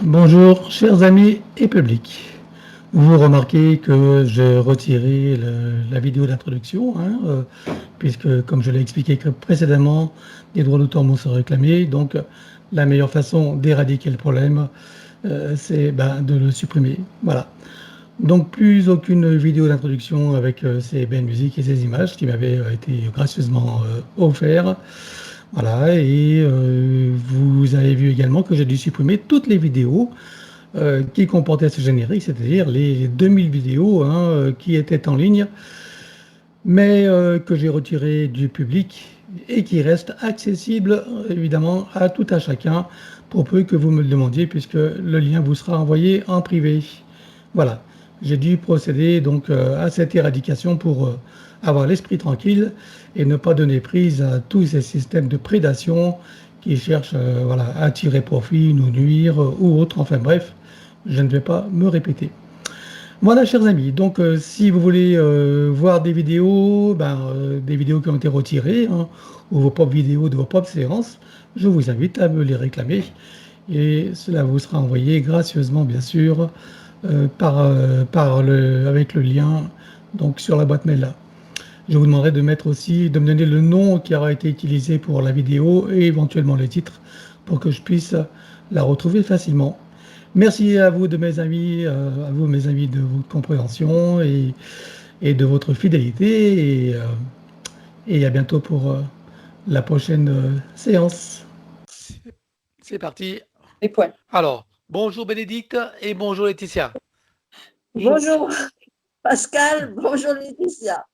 Bonjour, chers amis et public. Vous remarquez que j'ai retiré la vidéo d'introduction, hein, puisque, comme je l'ai expliqué précédemment, les droits d'auteur m'ont sont réclamés. Donc, la meilleure façon d'éradiquer le problème, c'est de le supprimer. Voilà. Donc, plus aucune vidéo d'introduction avec ces belles musiques et ces images qui m'avaient été gracieusement offertes. Voilà, et vous avez vu également que j'ai dû supprimer toutes les vidéos qui comportait ce générique, c'est-à-dire les 2000 vidéos hein, qui étaient en ligne, mais que j'ai retirées du public et qui restent accessibles évidemment à tout à chacun, pour peu que vous me le demandiez, puisque le lien vous sera envoyé en privé. Voilà, j'ai dû procéder donc à cette éradication pour avoir l'esprit tranquille et ne pas donner prise à tous ces systèmes de prédation qui cherchent voilà, à tirer profit, nous nuire ou autre. Enfin bref, je ne vais pas me répéter. Voilà, chers amis, donc si vous voulez voir des vidéos qui ont été retirées, hein, ou vos propres vidéos de vos propres séances, je vous invite à me les réclamer et cela vous sera envoyé gracieusement, bien sûr, avec le lien donc sur la boîte mail là. Je vous demanderai de mettre aussi, de me donner le nom qui aura été utilisé pour la vidéo et éventuellement le titre pour que je puisse la retrouver facilement. Merci à vous de mes amis, à vous mes amis de votre compréhension et de votre fidélité et à bientôt pour la prochaine séance. C'est parti. Les points. Alors, bonjour Bénédicte et bonjour Laetitia. Bonjour Pascal, bonjour Laetitia.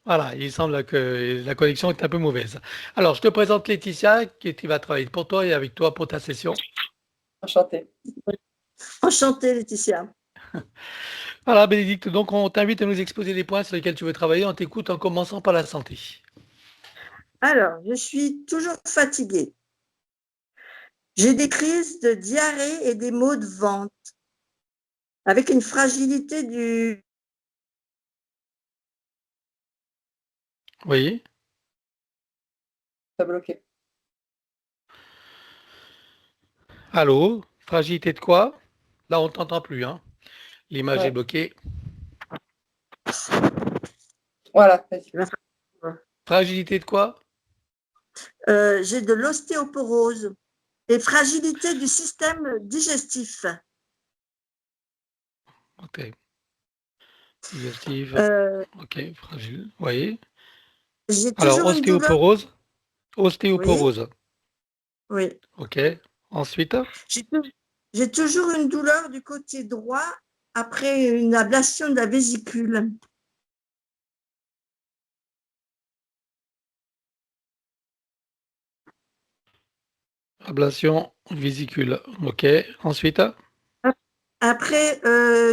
Voilà, il semble que la connexion est un peu mauvaise. Alors, je te présente Laetitia qui va travailler pour toi et avec toi pour ta session. Enchantée. Enchantée Laetitia. Voilà Bénédicte, donc on t'invite à nous exposer les points sur lesquels tu veux travailler. On t'écoute en commençant par la santé. Alors, je suis toujours fatiguée. J'ai des crises de diarrhée et des maux de ventre, avec une fragilité du... Oui. Ça a bloqué. Allô? Fragilité de quoi? Là, on ne t'entend plus, hein? L'image est Ouais. bloquée. Voilà. Fragilité de quoi? J'ai de l'ostéoporose et fragilité du système digestif. Ok. Digestive. Euh, Ok, fragile. Oui. j'ai Alors, toujours une douleur. ostéoporose. Oui, Ostéoporose. oui. Ok. Ensuite, J'ai tou- j'ai toujours une douleur du côté droit après une ablation de la vésicule. ablation vésicule. Ok. Ensuite, Après,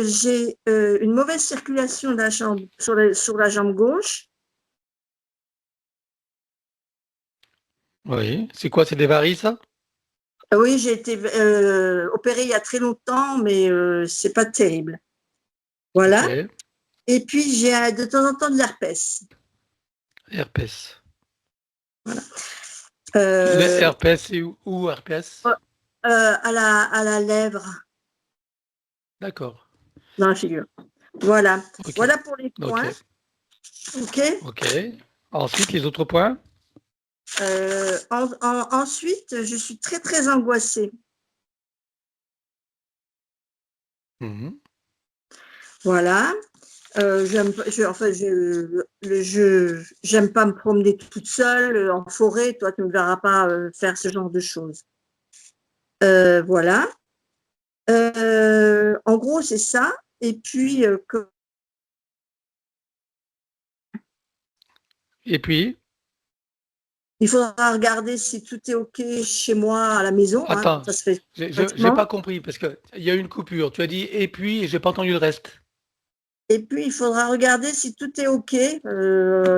j'ai une mauvaise circulation de la jambe, sur la jambe gauche. oui. C'est quoi? C'est des varices? Oui, j'ai été opérée il y a très longtemps, mais c'est pas terrible. Voilà. Ok. Et puis, j'ai de temps en temps de l'herpès. Herpès. Voilà. Le Euh, herpès, c'est où herpès? à la lèvre, D'accord. dans la figure. Voilà. Ok. Voilà pour les Ok. points. OK. Ok. Ensuite, les autres points? Ensuite, je suis très, très angoissée. Mhm. Voilà. J'aime pas me promener toute seule en forêt. Toi, tu ne me verras pas faire ce genre de choses. Voilà. En gros, c'est ça. Et puis, Et puis? il faudra regarder si tout est OK chez moi à la maison. Hein, Attends, ça se fait j'ai automatiquement. pas compris parce qu'il y a eu une coupure. Tu as dit et puis, et j'ai pas entendu le reste. Et puis, il faudra regarder si tout est OK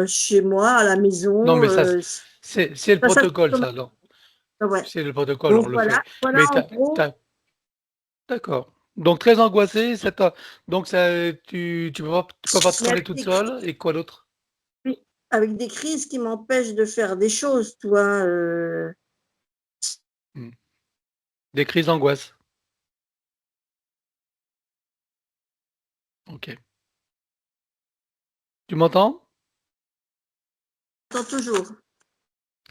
chez moi à la Non, maison. mais ça, c'est le Ça, protocole, ça, non. ouais. C'est le protocole, on Donc le voilà, fait. voilà Mais en gros. d'accord. Donc très angoissé, donc ça, tu peux pas te Mais promener toute seule. Et quoi d'autre? avec des crises qui m'empêchent de faire des choses, toi. Hmm. Des crises d'angoisse. OK. Tu m'entends? J'entends toujours.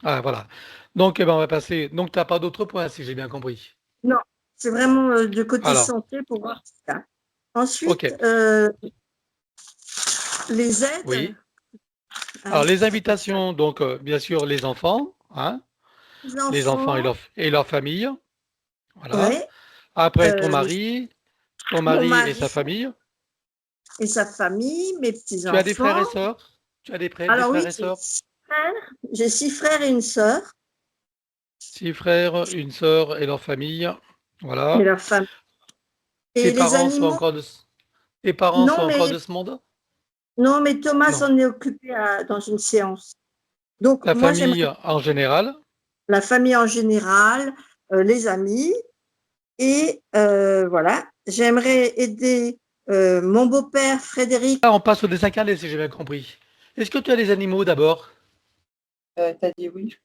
Ah voilà. Donc, on va passer donc tu as pas d'autres points si j'ai bien compris? Non, c'est vraiment, de côté Alors, santé pour voir ça. OK, Ensuite, les aides, oui. hein, Alors les pour ça. invitations, donc, bien sûr les enfants, hein, Les les enfants enfants, et leur famille, voilà. ouais, Après les ton mon mari et sa mari famille. et sa famille, mes Tu as des frères petits-enfants. et sœurs? Tu as des Alors frères oui, et sœurs? j'ai 6 frères et une sœur 6 frères, une sœur et leur famille, et voilà. leur famille. Tes Et les parents sont animaux, encore tes parents sont non encore mais de ce monde? non mais Thomas Non. s'en est occupé dans une séance. Donc Ta moi famille j'aimerais en général? la famille en général, les amis et voilà. J'aimerais aider, mon beau-père Frédéric. Là, on passe au désincarné si j'ai bien compris. Est-ce que tu as des animaux d'abord? Tu dit oui.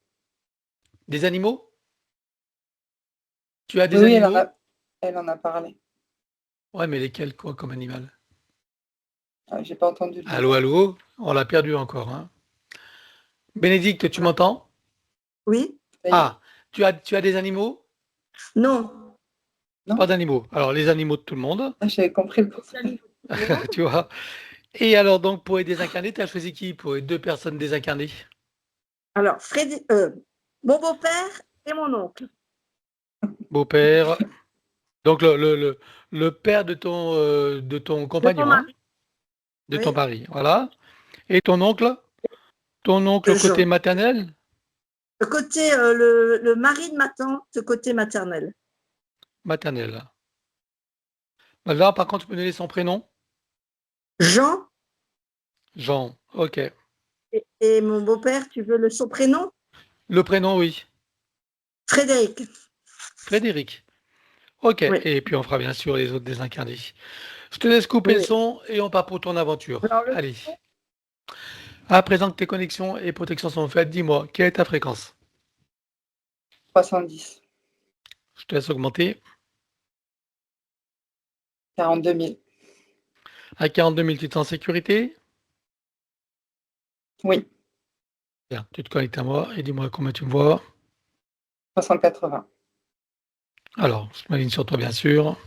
Des animaux? Tu as Oui, des oui, animaux? elle en a parlé. Ouais, mais lesquels quoi comme animal? Ah, j'ai pas entendu le Allô, début. allô? On l'a perdu encore, hein. Bénédicte, tu Voilà. m'entends? Oui? Ça y est? Ah, tu as des animaux? Non. Pas Non? d'animaux. Alors les animaux de tout le monde, Ah, j'avais compris le concept. Les animaux de tout le monde. tu vois? Et alors donc pour les désincarnés, tu as choisi qui pour les 2 personnes désincarnées? Alors mon beau-père et mon oncle. Beau-père, donc le père de ton De mon compagnon, hein? mari, De ton oui, mari, voilà. Et ton oncle? Ton oncle Jean. côté maternel? Côté, le mari de ma tante, côté maternel. Maternel. Bah, là, par contre, tu peux donner son prénom? Jean Jean, OK. et mon beau-père, tu veux son prénom? Le prénom, oui. Frédéric. Frédéric. OK, Oui, et puis on fera bien sûr les autres désincarnés. Je te laisse couper le oui. son et on part pour ton aventure. Alors le Allez. À présent que tes connexions et protections sont faites, dis-moi, quelle est ta fréquence? 310. Je te laisse augmenter. 42 000. À 42 000, tu es en sécurité? Oui. Bien, tu te connectes à moi et dis-moi combien tu me vois. 380. Alors, je m'aligne sur toi, bien sûr.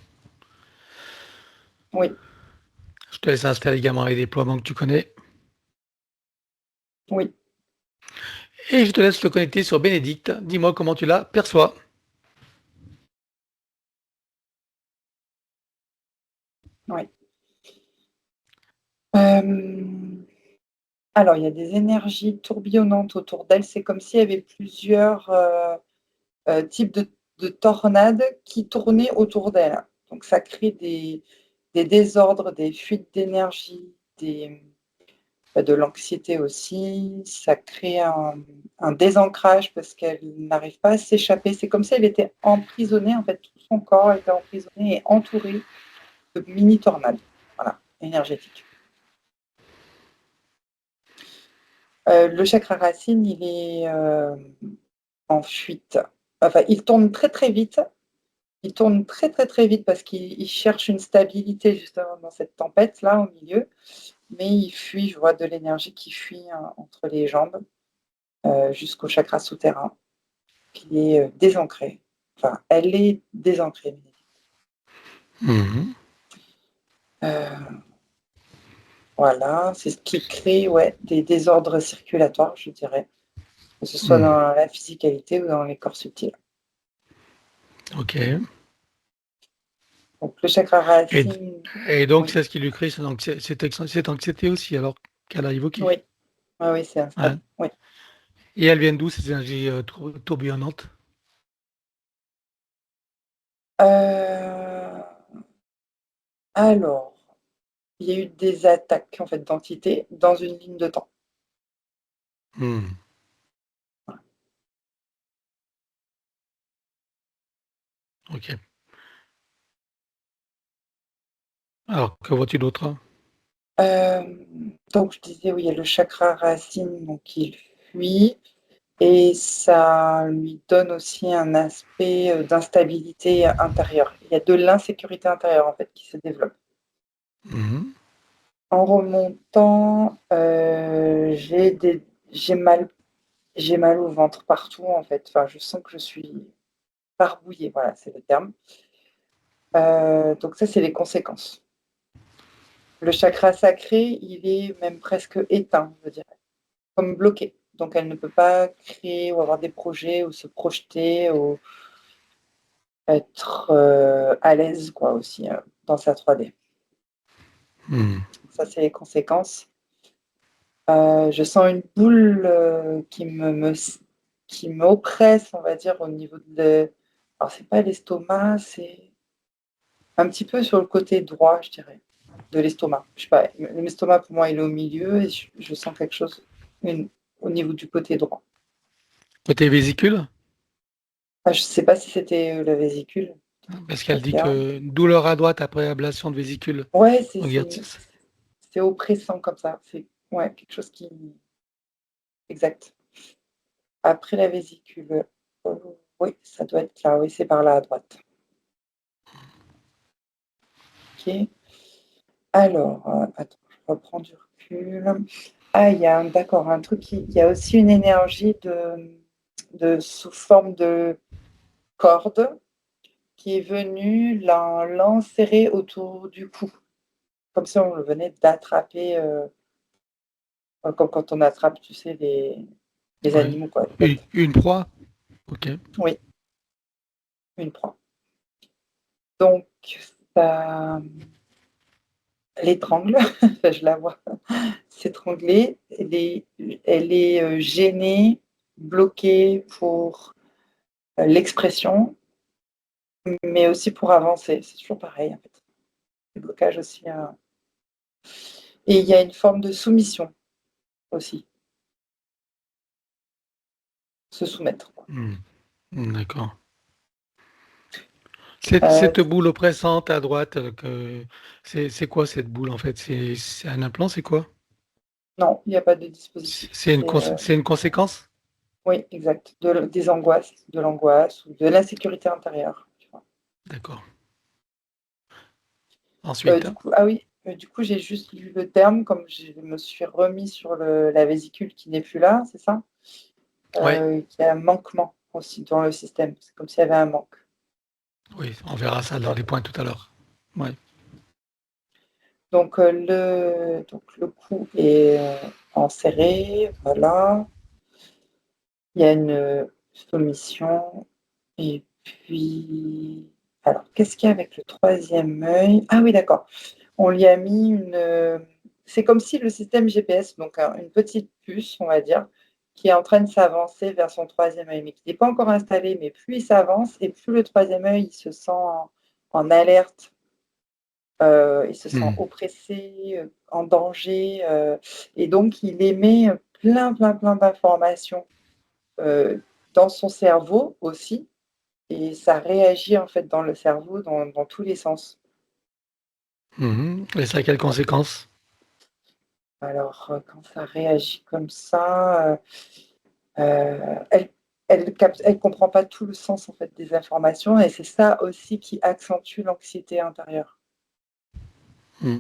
Oui. Je te laisse installer également les déploiements que tu connais. Oui. Et je te laisse te connecter sur Bénédicte. Dis-moi comment tu la perçois. Oui. Alors, il y a des énergies tourbillonnantes autour d'elle. C'est comme s'il y avait plusieurs types de tornades qui tournaient autour d'elle. Donc, ça crée des désordres, des fuites d'énergie, de l'anxiété aussi. Ça crée un désancrage parce qu'elle n'arrive pas à s'échapper. C'est comme si elle était emprisonnée, en fait, tout son corps était emprisonné et entouré de mini tornades, voilà, énergétiques. Le chakra racine, il est en fuite. Enfin, il tourne très très vite. Il tourne très très très vite parce qu'il cherche une stabilité justement dans cette tempête-là au milieu. Mais il fuit, je vois de l'énergie qui fuit entre les jambes jusqu'au chakra souterrain, qui est désancré. Enfin, elle est désancrée. Mhm. Voilà, c'est ce qui crée des désordres circulatoires, je dirais, que ce soit Mhm. dans la physicalité ou dans les corps subtils. OK. Donc le chakra Et, racine, et donc, oui, c'est ce qui lui crée cette anxiété aussi, alors qu'elle a évoqué. oui, oui, c'est instable. Hein. Oui. Et elles viennent d'où ces énergies tourbillonnantes? Euh, alors, il y a eu des attaques en fait d'entités dans une ligne de temps. Hmm. OK. Alors, que vois-tu d'autre? Euh, donc je disais, oui, il y a le chakra racine, donc il fuit. Et ça lui donne aussi un aspect d'instabilité intérieure. Il y a de l'insécurité intérieure, en fait, qui se développe. Mhm. En remontant, j'ai mal, j'ai mal au ventre partout, en fait. Enfin, je sens que je suis barbouillée, voilà, c'est le terme. Donc ça, c'est les conséquences. Le chakra sacré, il est même presque éteint, je dirais, comme bloqué. Donc elle ne peut pas créer ou avoir des projets ou se projeter ou être à l'aise, quoi, aussi, dans sa 3D. Hmm. Ça, c'est les conséquences. Je sens une boule qui m'oppresse, on va dire, au niveau de. Alors, c'est pas l'estomac, c'est un petit peu sur le côté droit, je dirais, de l'estomac. Je sais pas, l'estomac pour moi, il est au milieu et je sens quelque chose au niveau du côté droit. Côté vésicule, Ah, je sais pas si c'était la vésicule, parce pas qu'elle dit clair. que douleur à droite après ablation de vésicule. Ouais, Donc, c'est oppressant comme ça. C'est ouais, quelque chose qui. Exact. Après la vésicule, oui, ça doit être là, oui, c'est par là à droite. Ok. Alors, attends, je reprends du recul. Ah, il y a d'accord, un truc il y a aussi une énergie sous forme de corde qui est venue l'enserrer autour du cou, comme si on le venait d'attraper, comme quand on attrape, tu sais, les ouais. animaux, quoi, les Une, bêtes. une proie. Ok. Oui, une proie. Donc, ça l'étrangle, enfin, je la vois s'étrangler. Elle est gênée, bloquée pour l'expression, mais aussi pour avancer. C'est toujours pareil, en fait. Le blocage aussi. Et il y a une forme de soumission aussi, se soumettre. Hmm. D'accord. Euh, Cette boule oppressante à droite, c'est quoi cette boule en fait? C'est un implant, c'est quoi? non, il n'y a pas de dispositif. C'est une conséquence? Oui, exact. Des angoisses, de l'angoisse ou de l'insécurité intérieure. Tu vois. D'accord. Ensuite, Du coup, ah oui, du coup, j'ai juste lu le terme, comme je me suis remis sur la vésicule qui n'est plus là, c'est ça? ouais, Qu'il y a un manquement aussi dans le système. C'est comme s'il y avait un manque. oui, on verra ça dans les points tout à l'heure. Ouais. Donc, le cou est enserré, voilà. Il y a une soumission. Et puis, alors, qu'est-ce qu'il y a avec le troisième œil? Ah oui, d'accord. On lui a mis c'est comme si le système GPS, donc une petite puce, on va dire, qui est en train de s'avancer vers son troisième œil, mais qui n'est pas encore installé, mais plus il s'avance et plus le troisième œil il se sent en alerte, il se sent Hmm. oppressé, en danger, et donc il émet plein, plein, plein d'informations dans son cerveau aussi, et ça réagit en fait dans le cerveau dans tous les sens. Mhm. Et ça a quelles conséquences? Alors, quand ça réagit comme ça, elle comprend pas tout le sens en fait des informations et c'est ça aussi qui accentue l'anxiété intérieure. Hmm.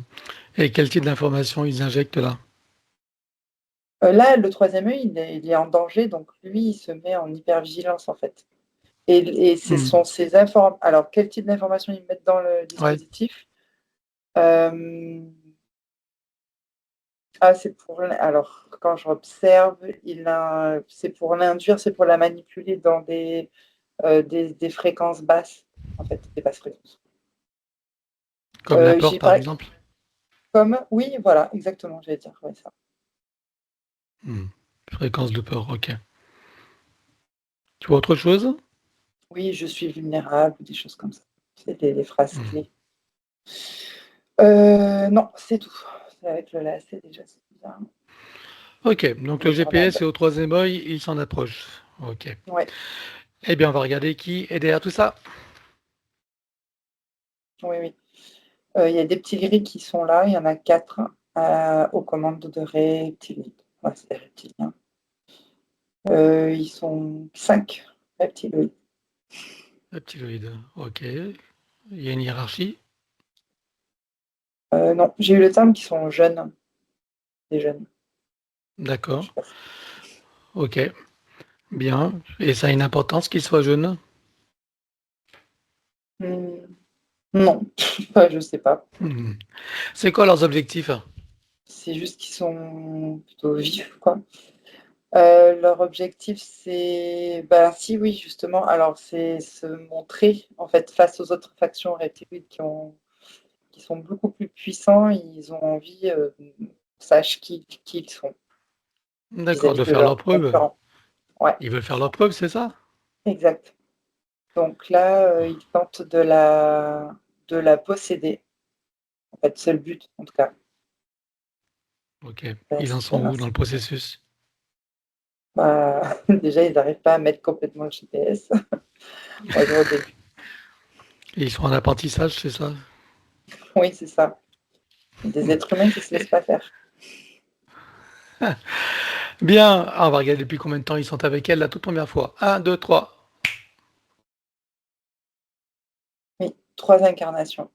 Et quel type d'information ils injectent là? Là, le troisième œil, il est en danger, donc lui, il se met en hypervigilance en fait. Et ce Hmm. sont ces informations. Alors, quel type d'informations ils mettent dans le Ouais, dispositif? Euh, Ah, c'est pour. Alors, quand je observe, c'est pour l'induire, c'est pour la manipuler dans des fréquences basses, en fait, des basses fréquences. comme la peur J'ai par pas. exemple. Oui, voilà, exactement, j'allais dire ouais, ça. Hmm. Fréquence de peur, ok. Tu vois autre chose? Oui, je suis vulnérable, des choses comme ça. C'est les phrases Hmm. clés. Non, c'est tout. Avec le lacet, déjà, c'est bien. Ok, donc le Les GPS tornades. est au troisième œil, il s'en approche. Ok. Ouais, Eh bien, on va regarder qui est derrière tout ça. oui, oui. Il y a des petits gris qui sont là, il y en a 4 aux commandes de reptiliens. Ouais, c'est des reptiliens. Ils sont 5 reptiloïdes. Reptiloïde, ok. Il y a une hiérarchie. Non, j'ai eu le terme qui sont jeunes, des jeunes. Je D'accord. sais pas si- Ok. Bien. Et ça a une importance qu'ils soient jeunes? Hmm, non, enfin, je sais pas. Hmm. C'est quoi leurs objectifs? C'est juste qu'ils sont plutôt vifs, quoi. Leur objectif, c'est, ben si, oui, justement. Alors, c'est se montrer, en fait, face aux autres factions reptiloïdes qui sont beaucoup plus puissants. Ils ont envie qu'on sache qui ils sont D'accord, vis-à-vis de de faire leurs leurs preuves. concurrents. Ouais, Ils veulent faire leurs preuves, c'est ça? exact. Donc là, ils tentent de la posséder. En fait, c'est le but, en tout cas. Ok. Ben, Ils en c'est sont bien, hein, où dans le processus? bah, déjà, ils n'arrivent pas à mettre complètement le GPS. On va dire au début. Et ils sont en apprentissage, c'est ça? Oui, c'est ça. Des êtres humains qui ne se laissent Et- pas faire. Bien. Ah, on va regarder depuis combien de temps ils sont avec elle la toute première fois. Un, 2, 3. Oui, 3 incarnations.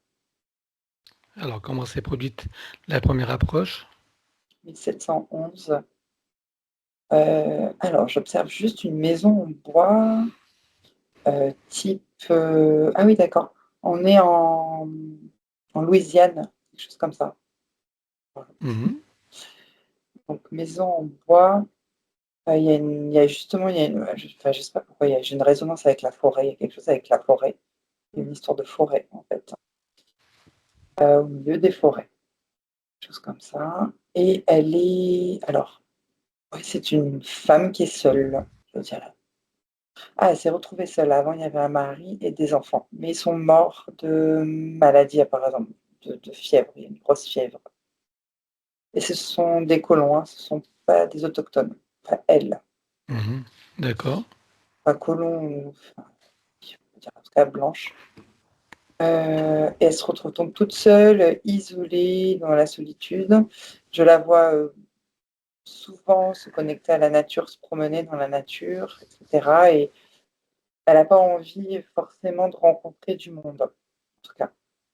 Alors, comment s'est produite la première approche? 1711. Alors, j'observe juste une maison en bois, type. Ah oui, d'accord. On est en Louisiane, quelque chose comme ça. Mhm. Donc, maison en bois. Il y a justement, enfin, je sais pas pourquoi, j'ai une résonance avec la forêt. Il y a quelque chose avec la forêt. Il y a une histoire de forêt, en fait, au milieu des forêts, quelque chose comme ça. Et elle est. Alors, oui, c'est une femme qui est seule, je dirais. Ah, elle s'est retrouvée seule. Avant, il y avait un mari et des enfants. Mais ils sont morts de maladie, par exemple, de fièvre. Il y a une grosse fièvre. Et ce sont des colons, hein, ce ne sont pas des autochtones. Enfin, elle. Mhm. D'accord. Pas colons, enfin, je veux dire, en tout cas blanche. Et elle se retrouve donc toute seule, isolée, dans la solitude. Je la vois souvent se connecter à la nature, se promener dans la nature, etc. Et elle n'a pas envie forcément de rencontrer du monde, en tout cas.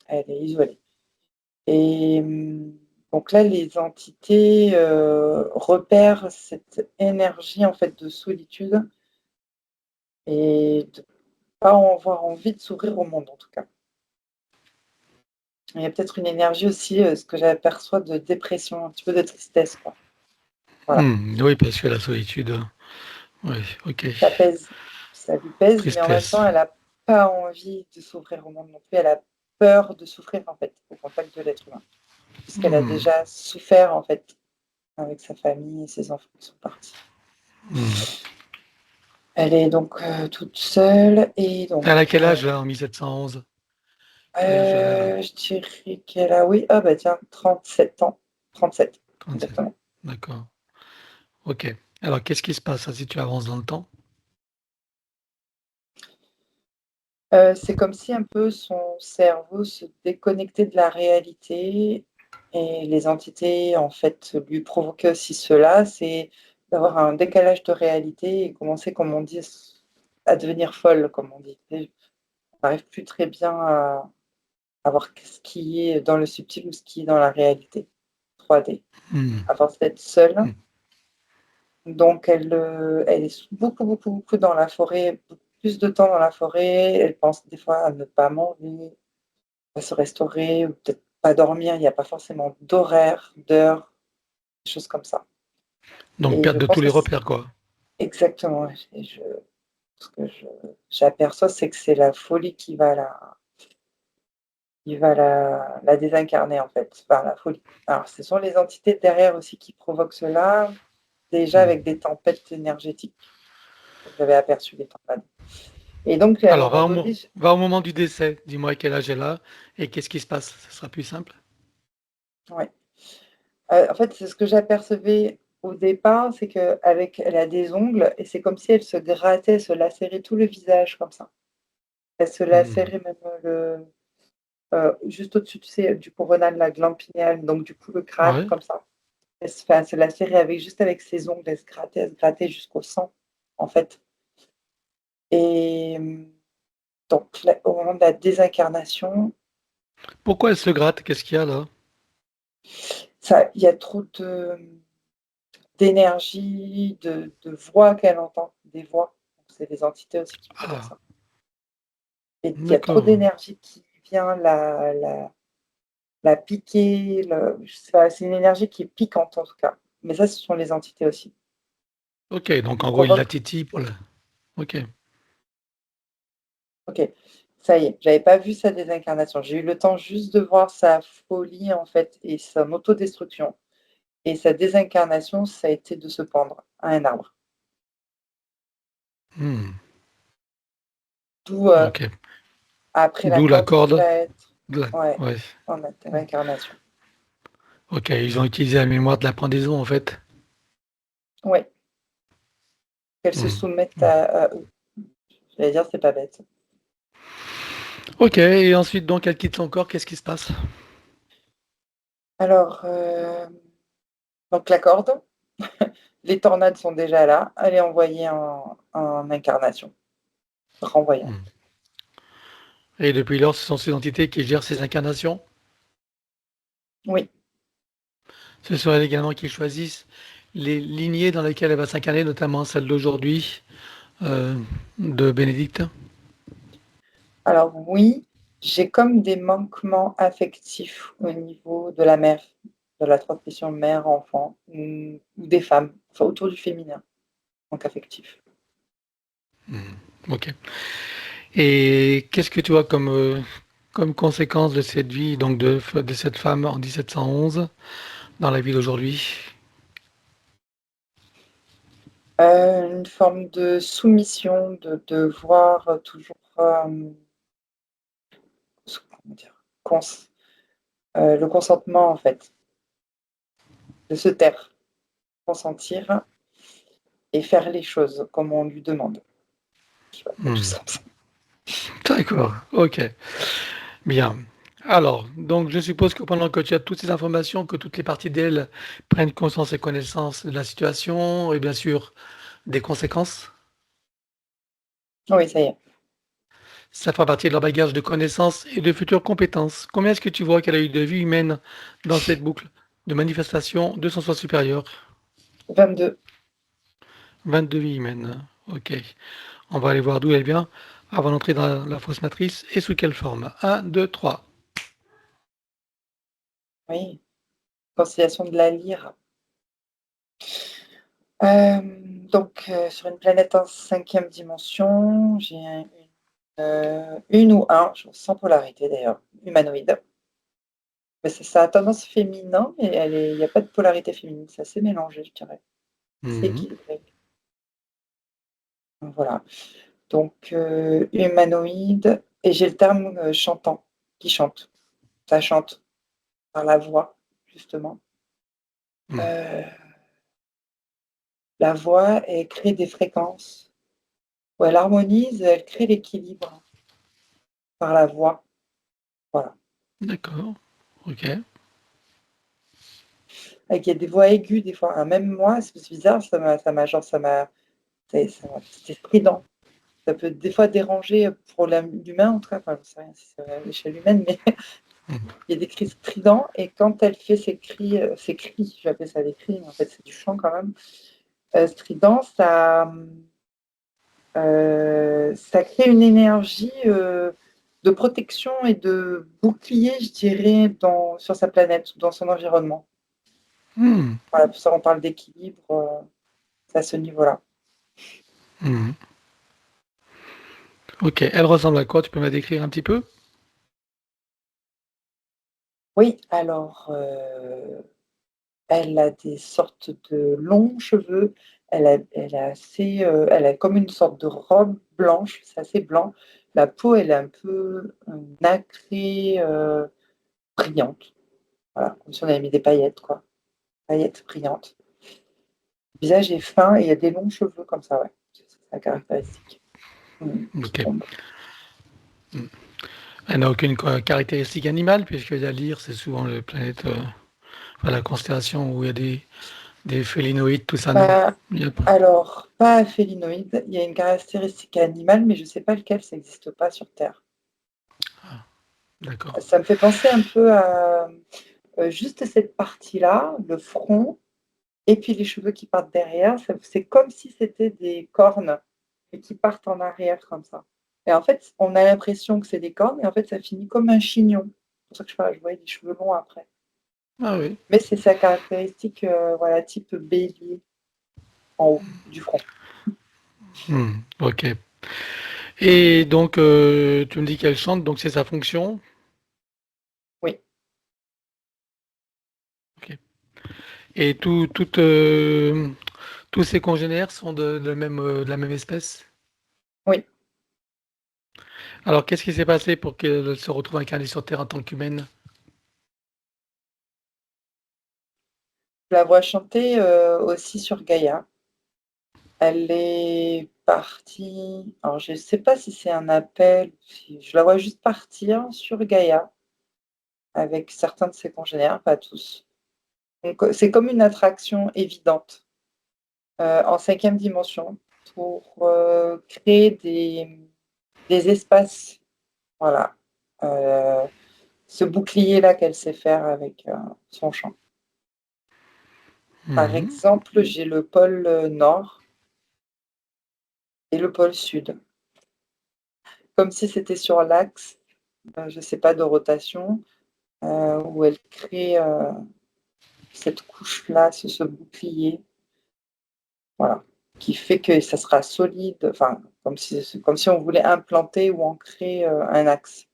Elle est isolée. Et donc là, les entités repèrent cette énergie en fait de solitude et de ne pas avoir envie de s'ouvrir au monde, en tout cas. Il y a peut-être une énergie aussi, ce que j'aperçois de dépression, un petit peu de tristesse, quoi. Voilà. Oui, parce que la solitude. Oui, ok. Ça pèse, ça lui pèse, mais en même Tristesse. temps, elle n'a pas envie de s'ouvrir au monde non plus. Elle a peur de souffrir, en fait, au contact de l'être humain, puisqu'elle a Hmm. déjà souffert, en fait, avec sa famille et ses enfants qui sont partis. Hmm. Elle est donc toute seule et donc Elle a quel âge là en 1711? Quel âge a-t-elle? je dirais qu'elle a, oui, ah bah tiens, 37 ans. 37, 37. exactement. D'accord. Ok. Alors, qu'est-ce qui se passe si tu avances dans le temps? C'est comme si un peu son cerveau se déconnectait de la réalité et les entités, en fait, lui provoquaient aussi cela, c'est d'avoir un décalage de réalité et commencer, comme on dit, à devenir folle, comme on dit. Et on n'arrive plus très bien à voir ce qui est dans le subtil ou ce qui est dans la réalité 3D, Hmm. à force d'être seule. Hmm. Donc elle est beaucoup, beaucoup, beaucoup dans la forêt, beaucoup plus de temps dans la forêt. Elle pense des fois à ne pas manger, à se restaurer ou peut-être pas dormir. Il n'y a pas forcément d'horaire, d'heure, des choses comme ça. Donc, Et perte je de tous pense les que c'est repères, quoi. exactement. Ce que j'aperçois, c'est que c'est la folie la désincarner, en fait, par la folie. Alors, ce sont les entités derrière aussi qui provoquent cela, déjà Hmm. avec des tempêtes énergétiques. J'avais aperçu des tempêtes. Et donc, à un Alors, moment donné, va au moment du décès. Dis-moi quel âge elle a et qu'est-ce qui se passe. Ce sera plus simple. ouais. En fait, c'est ce que j'apercevais au départ, c'est qu'avec elle a des ongles et c'est comme si elle se grattait, se lacérait tout le visage comme ça. Elle se Hmm. lacérait même juste au-dessus, tu sais, du coronal, la glande pinéale, donc du coup le crâne Ouais. comme ça. Elle se lacérait juste avec ses ongles, elle se grattait jusqu'au sang, en fait. Et donc là, au moment de la désincarnation, Pourquoi elle se gratte? Qu'est-ce qu'il y a là? Il y a trop d'énergie, de voix qu'elle entend, des voix. C'est des entités aussi qui pourraient dire Ah, ça. Et il y a trop d'accord. d'énergie qui vient la piquer. Je sais pas, c'est une énergie qui est piquante en tout cas. Mais ça, ce sont les entités aussi. Ok, donc Qui en gros, il la provoquent. titille pour le. Ok. Ok, ça y est, j'avais pas vu sa désincarnation. J'ai eu le temps juste de voir sa folie en fait et son autodestruction. Et sa désincarnation, ça a été de se pendre à un arbre. Hmm, D'où ok. après la D'où la corde qui corde. va être Ouais. en désincarnation. Ok, ils ont utilisé la mémoire de la pendaison en fait. Oui, qu'elle se Hmm. soumette à eux. J'allais dire, c'est pas bête. Ok, et ensuite donc elle quitte son corps, qu'est-ce qui se passe? Alors, donc la corde, les tornades sont déjà là. Elle est envoyée en incarnation, renvoyée. Hmm. Et depuis lors, ce sont ces entités qui gèrent ces incarnations. Oui, Ce sont elles également qui choisissent les lignées dans lesquelles elle va s'incarner, notamment celle d'aujourd'hui euh, de Bénédicte. alors oui, j'ai comme des manquements affectifs au niveau de la mère, de la transmission mère-enfant, ou des femmes, enfin, autour du féminin, donc affectif. Hmm. Ok. Et qu'est-ce que tu vois comme conséquence de cette vie, donc de cette femme en 1711 dans la vie d'aujourd'hui? Une forme de soumission, de devoir toujours, comment dire, le consentement en fait, de se taire, consentir et faire les choses comme on lui demande. Je sais pas, quelque Hmm. chose comme ça. D'accord, ok, bien. Alors, donc je suppose que pendant que tu as toutes ces informations, que toutes les parties d'elle prennent conscience et connaissance de la situation et bien sûr des conséquences, Oui, ça y est. ça fera partie de leur bagage de connaissances et de futures compétences. Combien est-ce que tu vois qu'elle a eu de vie humaine dans cette boucle de manifestation de son soi supérieur? 22. 22 vies humaines. Ok. On va aller voir d'où elle vient avant d'entrer dans la fausse matrice et sous quelle forme. Un, 2, 3. Oui, conciliation de la lyre. Euh, sur une planète en 5e dimension, j'ai une ou un, sans polarité d'ailleurs, humanoïde. Mais ça a tendance féminin, mais il n'y a pas de polarité féminine, c'est assez mélangé, je dirais. C'est Mhm. équilibré. Voilà. Donc, humanoïde, et j'ai le terme chantant, qui chante. Ça chante par la voix, justement. Mhm. Euh, la voix, elle crée des fréquences. Ou elle harmonise, elle crée l'équilibre par la voix. Voilà. D'accord. Ok. Il y a des voix aiguës des fois. Même moi, c'est bizarre, c'est strident. Ça peut des fois déranger pour l'humain, en tout cas, enfin, je ne sais rien si c'est à l'échelle humaine, mais Mhm. il y a des cris stridents et quand elle fait ses cris, j'appelle ça des cris, mais en fait c'est du chant quand même, strident, ça crée une énergie de protection et de bouclier, je dirais, sur sa planète, dans son environnement. Mhm. Voilà, pour ça on parle d'équilibre, c'est à ce niveau-là. Mhm. Ok. Elle ressemble à quoi? Tu peux me la décrire un petit peu? Oui, alors, elle a des sortes de longs cheveux. Elle a comme une sorte de robe blanche, c'est assez blanc. La peau, elle est un peu nacrée, brillante. Voilà, comme si on avait mis des paillettes, quoi. Paillettes brillantes. Le visage est fin et il y a des longs cheveux comme ça, ouais. C'est sa caractéristique. Qui Ok. tombe. Mhm. Elle n'a aucune caractéristique animale, puisque la lyre, c'est souvent la planète, enfin, la constellation où il y a des félinoïdes, tout ça, non? Pas, Il y a pas. alors, pas félinoïde. Il y a une caractéristique animale, mais je ne sais pas lequel, ça n'existe pas sur Terre. Ah, d'accord. Ça me fait penser un peu à juste cette partie-là, le front, et puis les cheveux qui partent derrière, c'est comme si c'était des cornes et qui partent en arrière comme ça. Et en fait, on a l'impression que c'est des cornes, et en fait, ça finit comme un chignon. C'est pour ça que je voyais des cheveux longs après. Ah oui. Mais c'est sa caractéristique, voilà, type bélier en haut du front. Ok. Et donc, tu me dis qu'elle chante, donc c'est sa fonction. Oui, Ok. Et tous ses congénères sont de la même espèce. oui. Alors, qu'est-ce qui s'est passé pour qu'elle se retrouve incarnée sur Terre en tant qu'humaine? Je la vois chanter aussi sur Gaïa. Elle est partie. Alors, je ne sais pas si c'est un appel, je la vois juste partir sur Gaïa avec certains de ses congénères, pas tous. Donc, c'est comme une attraction évidente en 5e dimension pour créer des espaces. Voilà. Ce bouclier-là qu'elle sait faire avec son chant. Par Mhm. exemple, j'ai le pôle nord et le pôle sud. Comme si c'était sur l'axe, je ne sais pas, de rotation, où elle crée cette couche-là, ce bouclier, voilà, qui fait que ça sera solide, enfin, comme si on voulait implanter ou ancrer un axe.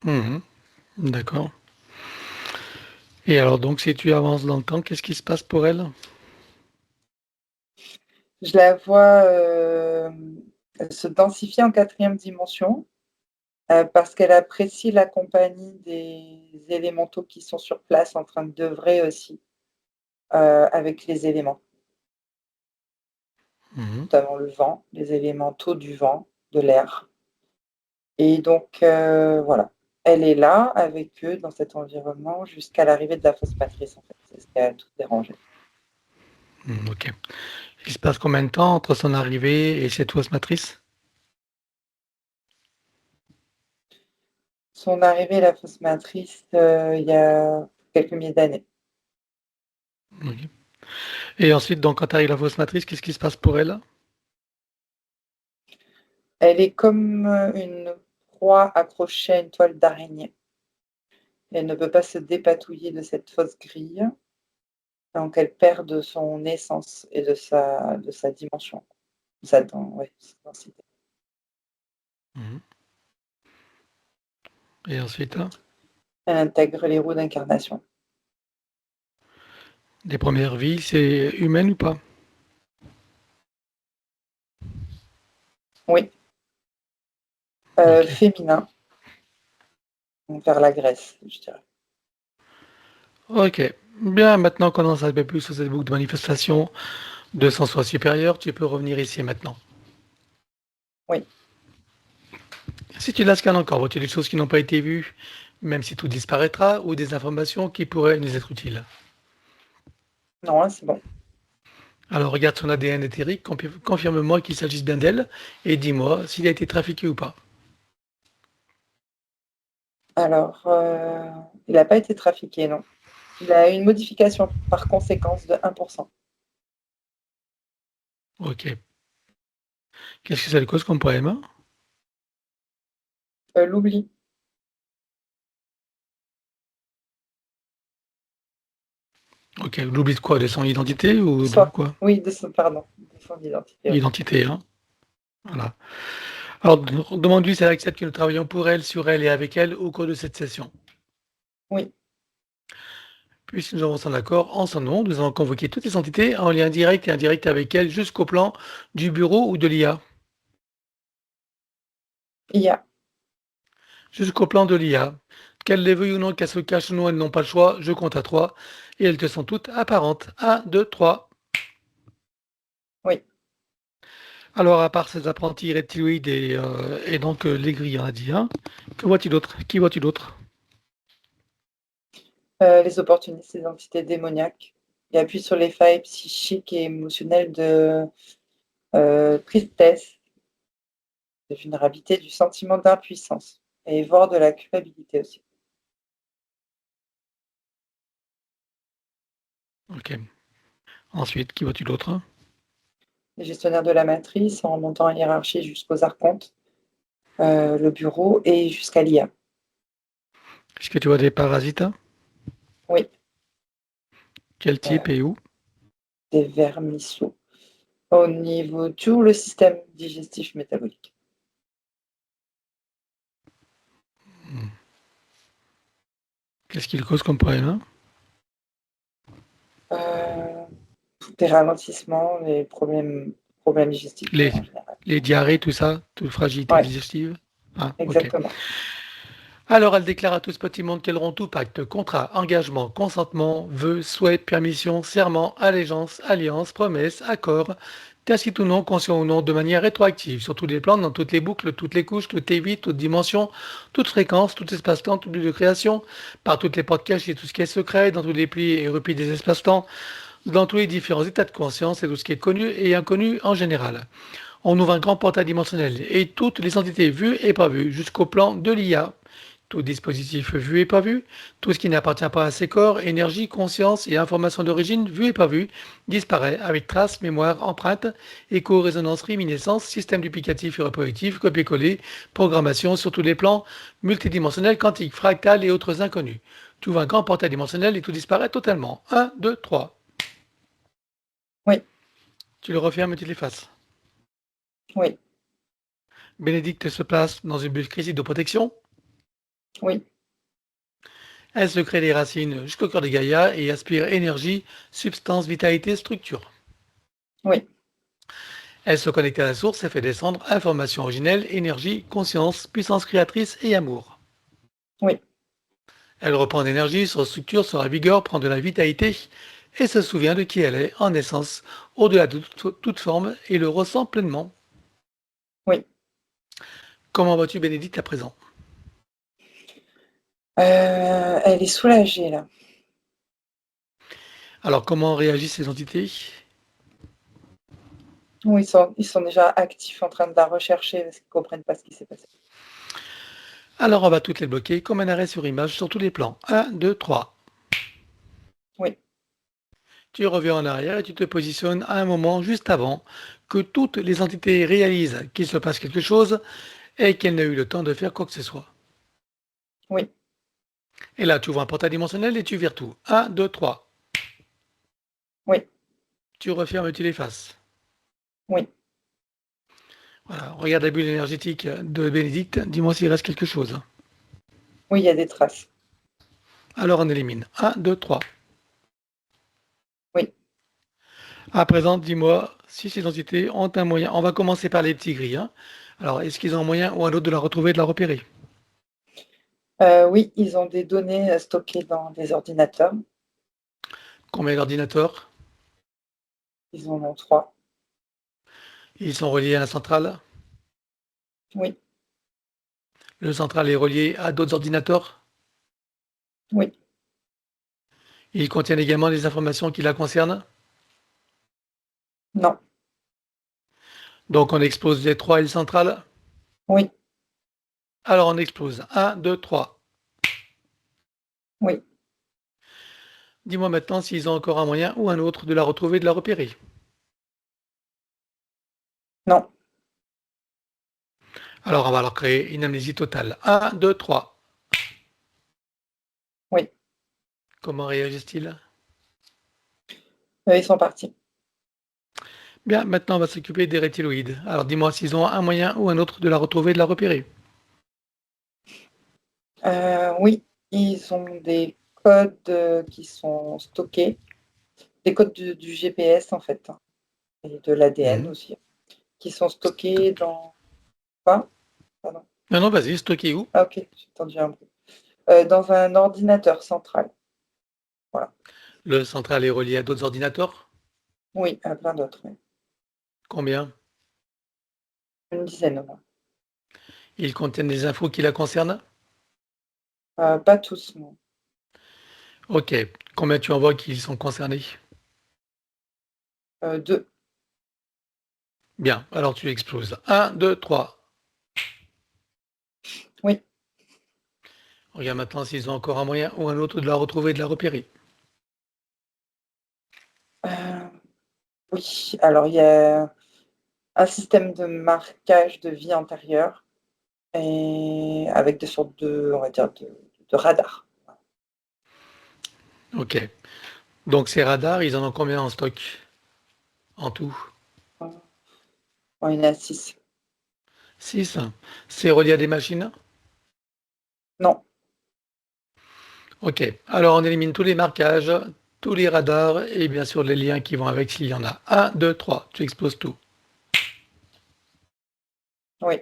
Mhm. D'accord. Et alors, donc, si tu avances dans le temps, qu'est-ce qui se passe pour elle? Je la vois se densifier en 4e dimension parce qu'elle apprécie la compagnie des élémentaux qui sont sur place en train d'œuvrer aussi avec les éléments, Mhm. notamment le vent, les élémentaux du vent, de l'air. Et donc, voilà, elle est là avec eux dans cet environnement jusqu'à l'arrivée de la fausse matrice, en fait. C'est ce qui a tout dérangé. Ok. Il se passe combien de temps entre son arrivée et cette fausse matrice? Son arrivée à la fausse matrice, il y a quelques milliers d'années. Ok. Et ensuite, donc, quand arrive la fausse matrice, qu'est-ce qui se passe pour elle? Elle est comme une proie accrochée à une toile d'araignée. Elle ne peut pas se dépatouiller de cette fausse grille, donc elle perd de son essence et de sa dimension, ouais, sa densité. Mhm. Et ensuite, là, Elle intègre les roues d'incarnation. les premières vies, c'est humaine ou pas? Oui, Ok. féminin, vers la Grèce, je dirais. Ok. Bien, maintenant qu'on en sait un peu plus sur cette boucle de manifestation de son soi supérieur, tu peux revenir ici et maintenant. Oui. Si tu la scannes encore, vois-tu des choses qui n'ont pas été vues, même si tout disparaîtra, ou des informations qui pourraient nous être utiles? Non, là, c'est bon. Alors regarde son ADN éthérique, confirme-moi qu'il s'agisse bien d'elle, et dis-moi s'il a été trafiqué ou pas. Alors, il n'a pas été trafiqué, non. Il a eu une modification par conséquence de 1%. Ok. Qu'est-ce que ça lui cause comme problème? L'oubli. Ok. L'oubli de quoi? De son identité ou de Soit, quoi? oui, pardon, de son identité, oui. Identité, hein. Voilà. Alors demande-lui si elle accepte que nous travaillons pour elle, sur elle et avec elle au cours de cette session. Oui, Puisque nous avons son accord en son nom, nous allons convoquer toutes les entités en lien direct et indirect avec elle jusqu'au plan du bureau ou de l'IA. il y a. Jusqu'au plan de l'IA. Qu'elles les veuillent ou non, qu'elles se cachent ou non, elles n'ont pas le choix. Je compte à 3 et elles te sont toutes apparentes. 1, 2, 3. Oui. Alors, à part ces apprentis reptiloïdes et donc les grilles, on a dit, hein, que vois-tu d'autre? Qui vois-tu d'autre? Les opportunistes, les entités démoniaques. Il appuie sur les failles psychiques et émotionnelles de tristesse, de vulnérabilité, du sentiment d'impuissance et voire de la culpabilité aussi. Ok. Ensuite, qui vois-tu d'autre? Les gestionnaires de la matrice en montant en hiérarchie jusqu'aux archontes, le bureau et jusqu'à l'IA. Est-ce que tu vois des parasites? Oui, Quel type et où? des vermisseaux. Au niveau de tout le système digestif métabolique. Qu'est-ce qu'il cause comme problème? Euh, des ralentissements, les problèmes digestifs Les, en général. les diarrhées, tout ça, toute fragilité Oui, digestive? Ah, ok. exactement. Alors, elle déclare à tout ce petit monde qu'elle rompt tout pacte, contrat, engagement, consentement, vœu, souhait, permission, serment, allégeance, alliance, promesse, accord, tacite ou non, conscient ou non, de manière rétroactive, sur tous les plans, dans toutes les boucles, toutes les couches, toutes les vies, toutes dimensions, toutes fréquences, tout espace-temps, tout lieu de création, par toutes les portes cachées, tout ce qui est secret, dans tous les plis et replis des espaces-temps, dans tous les différents états de conscience et tout ce qui est connu et inconnu en général. On ouvre un grand portail dimensionnel et toutes les entités vues et pas vues, jusqu'au plan de l'IA, tout dispositif vu et pas vu, tout ce qui n'appartient pas à ces corps, énergie, conscience et information d'origine vue et pas vue, disparaît avec traces, mémoire, empreinte, écho, résonance, réminiscence, système duplicatif et reproductif, copier-coller, programmation sur tous les plans, multidimensionnels, quantiques, fractales et autres inconnus. Tu ouvres un grand portail dimensionnel et tout disparaît totalement. 1, 2, 3. Oui, Tu le refermes et tu l'effaces. oui, Bénédicte se place dans une bulle critique de protection. oui, Elle se crée des racines jusqu'au cœur de Gaïa et aspire énergie, substance, vitalité, structure. oui, Elle se connecte à la source et fait descendre information originelle, énergie, conscience, puissance créatrice et amour. oui, Elle reprend d'énergie, se structure, se revigore, prend de la vitalité et se souvient de qui elle est en essence, au-delà de toute forme et le ressent pleinement. oui. Comment vas-tu Bénédicte à présent? Elle est soulagée là. Alors comment réagissent ces entités? Oui, ils sont déjà actifs en train de la rechercher parce qu'ils ne comprennent pas ce qui s'est passé. Alors on va toutes les bloquer comme un arrêt sur image sur tous les plans. 1, 2, 3. Oui, Tu reviens en arrière et tu te positionnes à un moment juste avant que toutes les entités réalisent qu'il se passe quelque chose et qu'elles n'aient eu le temps de faire quoi que ce soit. oui, Et là, tu ouvres un portail dimensionnel et tu vires tout. 1, 2, 3. oui, Tu refermes et tu l'effaces. oui. Voilà, regarde la bulle énergétique de Bénédicte, dis-moi s'il reste quelque chose. Oui, il y a des traces. Alors on élimine. 1, 2, 3. Oui. À présent, dis-moi si ces entités ont un moyen. On va commencer par les petits gris. Alors, est-ce qu'ils ont un moyen ou un autre de la retrouver et de la repérer? Oui, ils ont des données stockées dans des ordinateurs. Combien d'ordinateurs? Ils en ont 3. Ils sont reliés à la centrale? Oui, Le central est relié à d'autres ordinateurs? oui, Ils contiennent également des informations qui la concernent? non, Donc on explose les 3 et le central? oui, Alors on explose. 1, 2, 3. oui, Dis-moi maintenant s'ils ont encore un moyen ou un autre de la retrouver et de la repérer. non, Alors on va leur créer une amnésie totale. 1, 2, 3. oui. Comment réagissent-ils? Ils sont partis. Bien, maintenant on va s'occuper des reptiloïdes. Alors dis-moi s'ils ont un moyen ou un autre de la retrouver et de la repérer. Oui, ils ont des codes qui sont stockés, des codes du GPS en fait, hein, et de l'ADN Mhm. aussi, qui sont stockés dans quoi? Pardon. Non, non, vas-y, stocké où? Ah OK, j'ai entendu un bruit. Dans un ordinateur central. Voilà. Le central est relié à d'autres ordinateurs? Oui, à plein d'autres, oui. Combien? Une dizaine au moins. Ils contiennent des infos qui la concernent? Pas tous, non. Ok. Combien tu en vois qui sont concernés? 2. Bien, alors tu exploses. 1, 2, 3. Oui, Regarde maintenant s'ils ont encore un moyen ou un autre de la retrouver et de la repérer. Oui, alors il y a un système de marquage de vie antérieure et avec des sortes de, on va dire, de radars. Ok. Donc ces radars, ils en ont combien en stock en tout? On est à 6. 6. C'est relié à des machines? Non, Ok. Alors on élimine tous les marquages, tous les radars et bien sûr les liens qui vont avec s'il y en a. Un, 2, 3. Tu exploses tout. oui,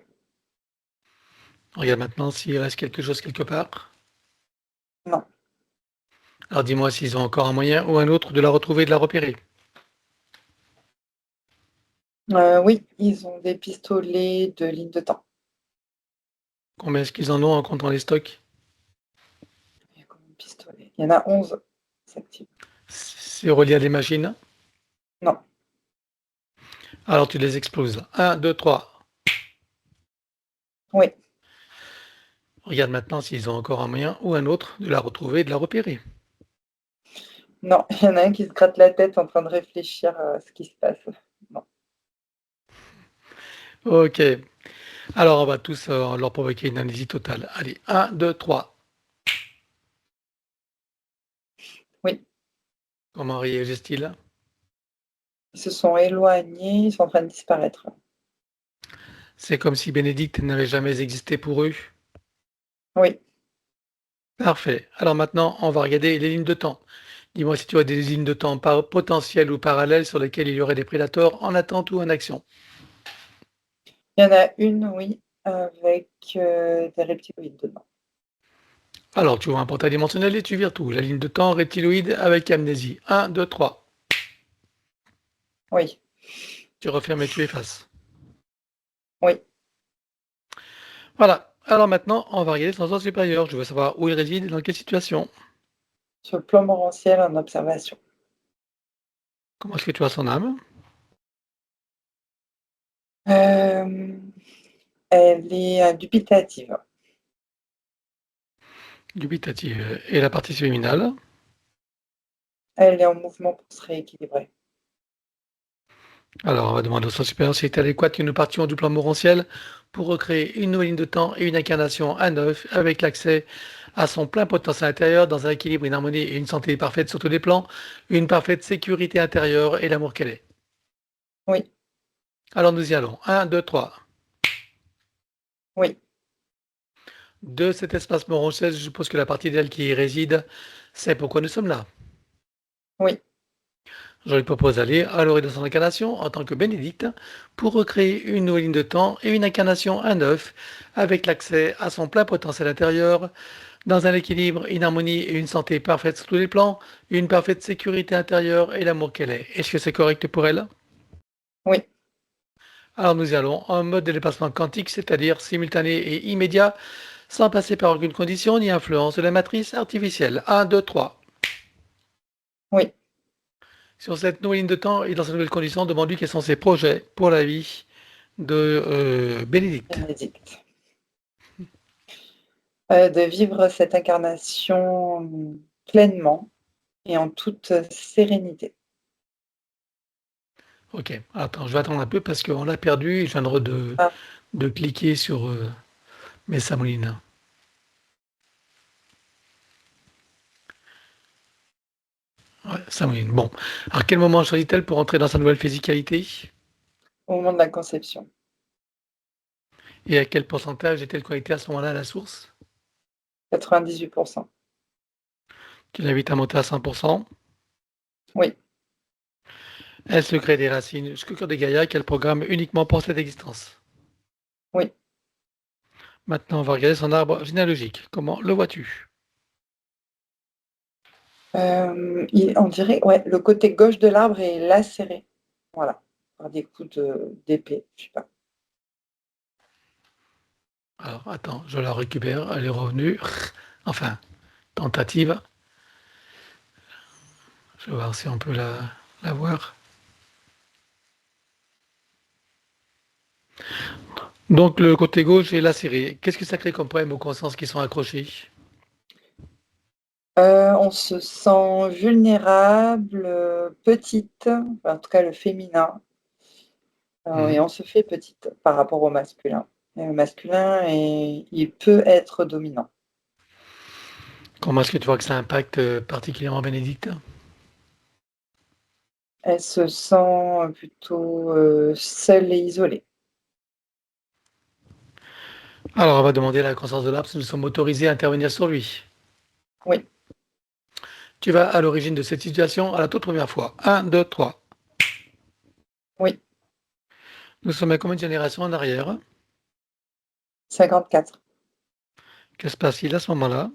Regarde maintenant s'il reste quelque chose quelque part. non. Alors dis-moi s'ils ont encore un moyen ou un autre de la retrouver et de la repérer. Oui, ils ont des pistolets de ligne de temps. Combien est-ce qu'ils en ont en comptant les stocks? Il y a combien de pistolets? Il y en a 11 s'activent. C'est relié à des machines? Non, Alors tu les exploses. Un, 2, 3. oui, Regarde maintenant s'ils ont encore un moyen ou un autre de la retrouver et de la repérer. non. Il y en a un qui se gratte la tête en train de réfléchir à ce qui se passe. Non, Ok. Alors on va tous leur provoquer une amnésie totale. Allez, un, 2, 3. oui. Comment réagissent-ils? Ils se sont éloignés, ils sont en train de disparaître. C'est comme si Bénédicte n'avait jamais existé pour eux. Oui. Parfait. Alors maintenant, on va regarder les lignes de temps. Dis-moi si tu as des lignes de temps potentielles ou parallèles sur lesquelles il y aurait des prédateurs en attente ou en action. Il y en a une, oui, avec des reptiloïdes dedans. Alors, tu vois un portail dimensionnel et tu vires tout. La ligne de temps reptiloïde avec amnésie. Un, 2, 3. Oui, Tu refermes et tu effaces. oui. Voilà. Alors maintenant, on va regarder son sens supérieur. Je veux savoir où il réside et dans quelle situation. Sur le plan morantiel, en observation. Comment est-ce que tu as son âme? Euh, Elle est dubitative. Dubitative. Et la partie subliminale? Elle est en mouvement pour se rééquilibrer. Alors, on va demander au sens supérieur s'il est adéquat que nous partions du plan morantiel pour recréer une nouvelle ligne de temps et une incarnation à neuf avec l'accès à son plein potentiel intérieur dans un équilibre, une harmonie et une santé parfaite sur tous les plans, une parfaite sécurité intérieure et l'amour qu'elle est. Oui, Alors nous y allons. Un, 2, 3. oui, De cet espace morantiel, je suppose que la partie d'elle qui y réside, c'est pourquoi nous sommes là. oui, Je lui propose d'aller à l'orée de son incarnation en tant que bénédicte pour recréer une nouvelle ligne de temps et une incarnation à neuf avec l'accès à son plein potentiel intérieur dans un équilibre, une harmonie et une santé parfaite sur tous les plans, une parfaite sécurité intérieure et l'amour qu'elle est. Est-ce que c'est correct pour elle? oui. Alors nous y allons en mode de déplacement quantique, c'est-à-dire simultané et immédiat, sans passer par aucune condition ni influence de la matrice artificielle. Un, 2, 3. Oui, Sur cette nouvelle ligne de temps et dans cette nouvelle condition, demande-lui quels sont ses projets pour la vie de Bénédicte. Bénédicte. De vivre cette incarnation pleinement et en toute sérénité. Ok, attends, je vais attendre un peu parce qu'on l'a perdu et je viens Ah, de cliquer sur mes Samoulines. Ouais, Samouline. Bon, à quel moment choisit-elle pour entrer dans sa nouvelle physicalité au moment de la conception. et à quel pourcentage est-elle connectée à ce moment-là à la source? 98%. Tu l'invites à monter à 100%. Oui, Elle se crée des racines jusqu'au cœur des Gaïa qu'elle programme uniquement pour cette existence. oui. Maintenant, on va regarder son arbre généalogique. Comment le vois-tu? On dirait, ouais, le côté gauche de l'arbre est lacéré. Voilà, par des coups d'épée, je sais pas. Alors, attends, je la récupère. Elle est revenue. Enfin, tentative. Je vais voir si on peut la voir. Donc, le côté gauche est lacéré. Qu'est-ce que ça crée comme problème aux consciences qui sont accrochées? On se sent vulnérable, petite, en tout cas le féminin, et on se fait petite par rapport au masculin. Et le masculin, il peut être dominant. Comment est-ce que tu vois que ça impacte particulièrement Bénédicte? Elle se sent plutôt seule et isolée. Alors, on va demander à la conscience de l'arbre si nous sommes autorisés à intervenir sur lui. Oui, Tu vas à l'origine de cette situation à la toute première fois. 1, 2, 3. oui, Nous sommes à combien de générations en arrière? 54. Que se passe-t-il à ce moment-là?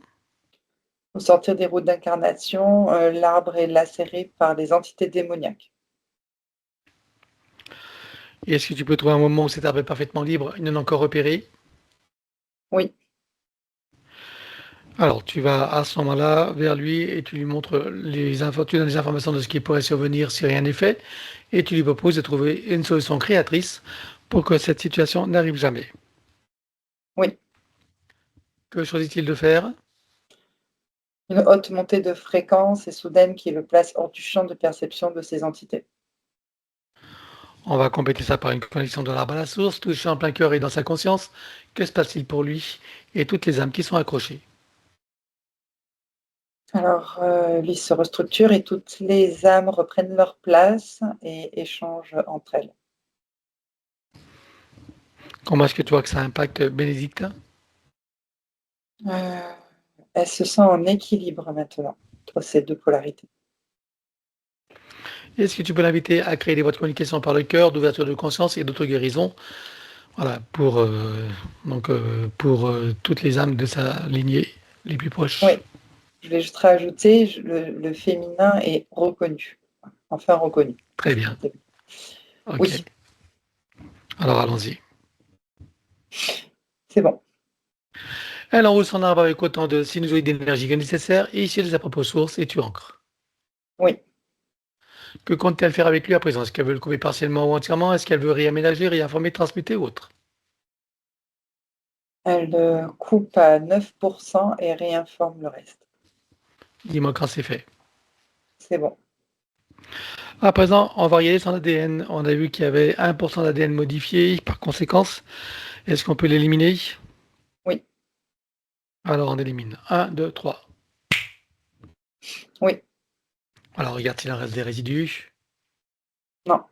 Au sortir des routes d'incarnation, l'arbre est lacéré par des entités démoniaques. Et est-ce que tu peux trouver un moment où cet arbre est parfaitement libre et non encore repéré? Oui, Alors, tu vas à ce moment-là vers lui et tu lui montres tu donnes les informations de ce qui pourrait survenir si rien n'est fait et tu lui proposes de trouver une solution créatrice pour que cette situation n'arrive jamais. oui. Que choisit-il de faire? Une haute montée de fréquence et soudaine qui le place hors du champ de perception de ces entités. On va compléter ça par une connexion de l'arbre à la source, touché en plein cœur et dans sa conscience. Que se passe-t-il pour lui et toutes les âmes qui sont accrochées? Alors, lui se restructure et toutes les âmes reprennent leur place et échangent entre elles. Comment est-ce que tu vois que ça impacte Bénédicte? Euh, Elle se sent en équilibre maintenant entre ces deux polarités. Est-ce que tu peux l'inviter à créer des voies de communication par le cœur, d'ouverture de conscience et d'auto-guérison? Voilà, pour toutes les âmes de sa lignée les plus proches. Oui, je vais juste rajouter, le féminin est reconnu, enfin reconnu. Très bien. Ok. Oui, Alors allons-y. c'est bon. Elle enroule son arbre avec autant de sinusoïdes d'énergie que nécessaire et issue de sa propre source et tu ancres. Oui, Que compte-t-elle faire avec lui à présent? Est-ce qu'elle veut le couper partiellement ou entièrement? Est-ce qu'elle veut réaménager, réinformer, transmuter ou autre? elle coupe à 9% et réinforme le reste. Dis-moi quand c'est fait. C'est bon. À présent, on va regarder son ADN. On a vu qu'il y avait 1% d'ADN modifié. Par conséquence, est-ce qu'on peut l'éliminer? Oui, Alors on élimine. 1, 2, 3. oui, Alors regarde s'il en reste des résidus. non,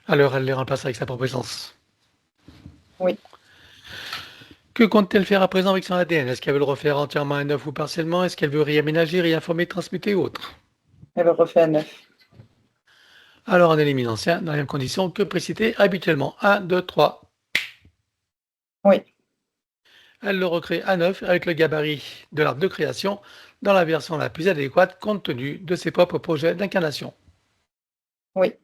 Alors elle les remplace avec sa propre essence. oui. Que compte-t-elle faire à présent avec son ADN? Est-ce qu'elle veut le refaire entièrement à neuf ou partiellement? Est-ce qu'elle veut réaménager, réinformer, transmuter ou autre? Elle refait à 9. Alors on élimine l'ancien dans les mêmes conditions que précité habituellement. 1, 2, 3. Oui, Elle le recrée à neuf avec le gabarit de l'arbre de création dans la version la plus adéquate compte tenu de ses propres projets d'incarnation. oui.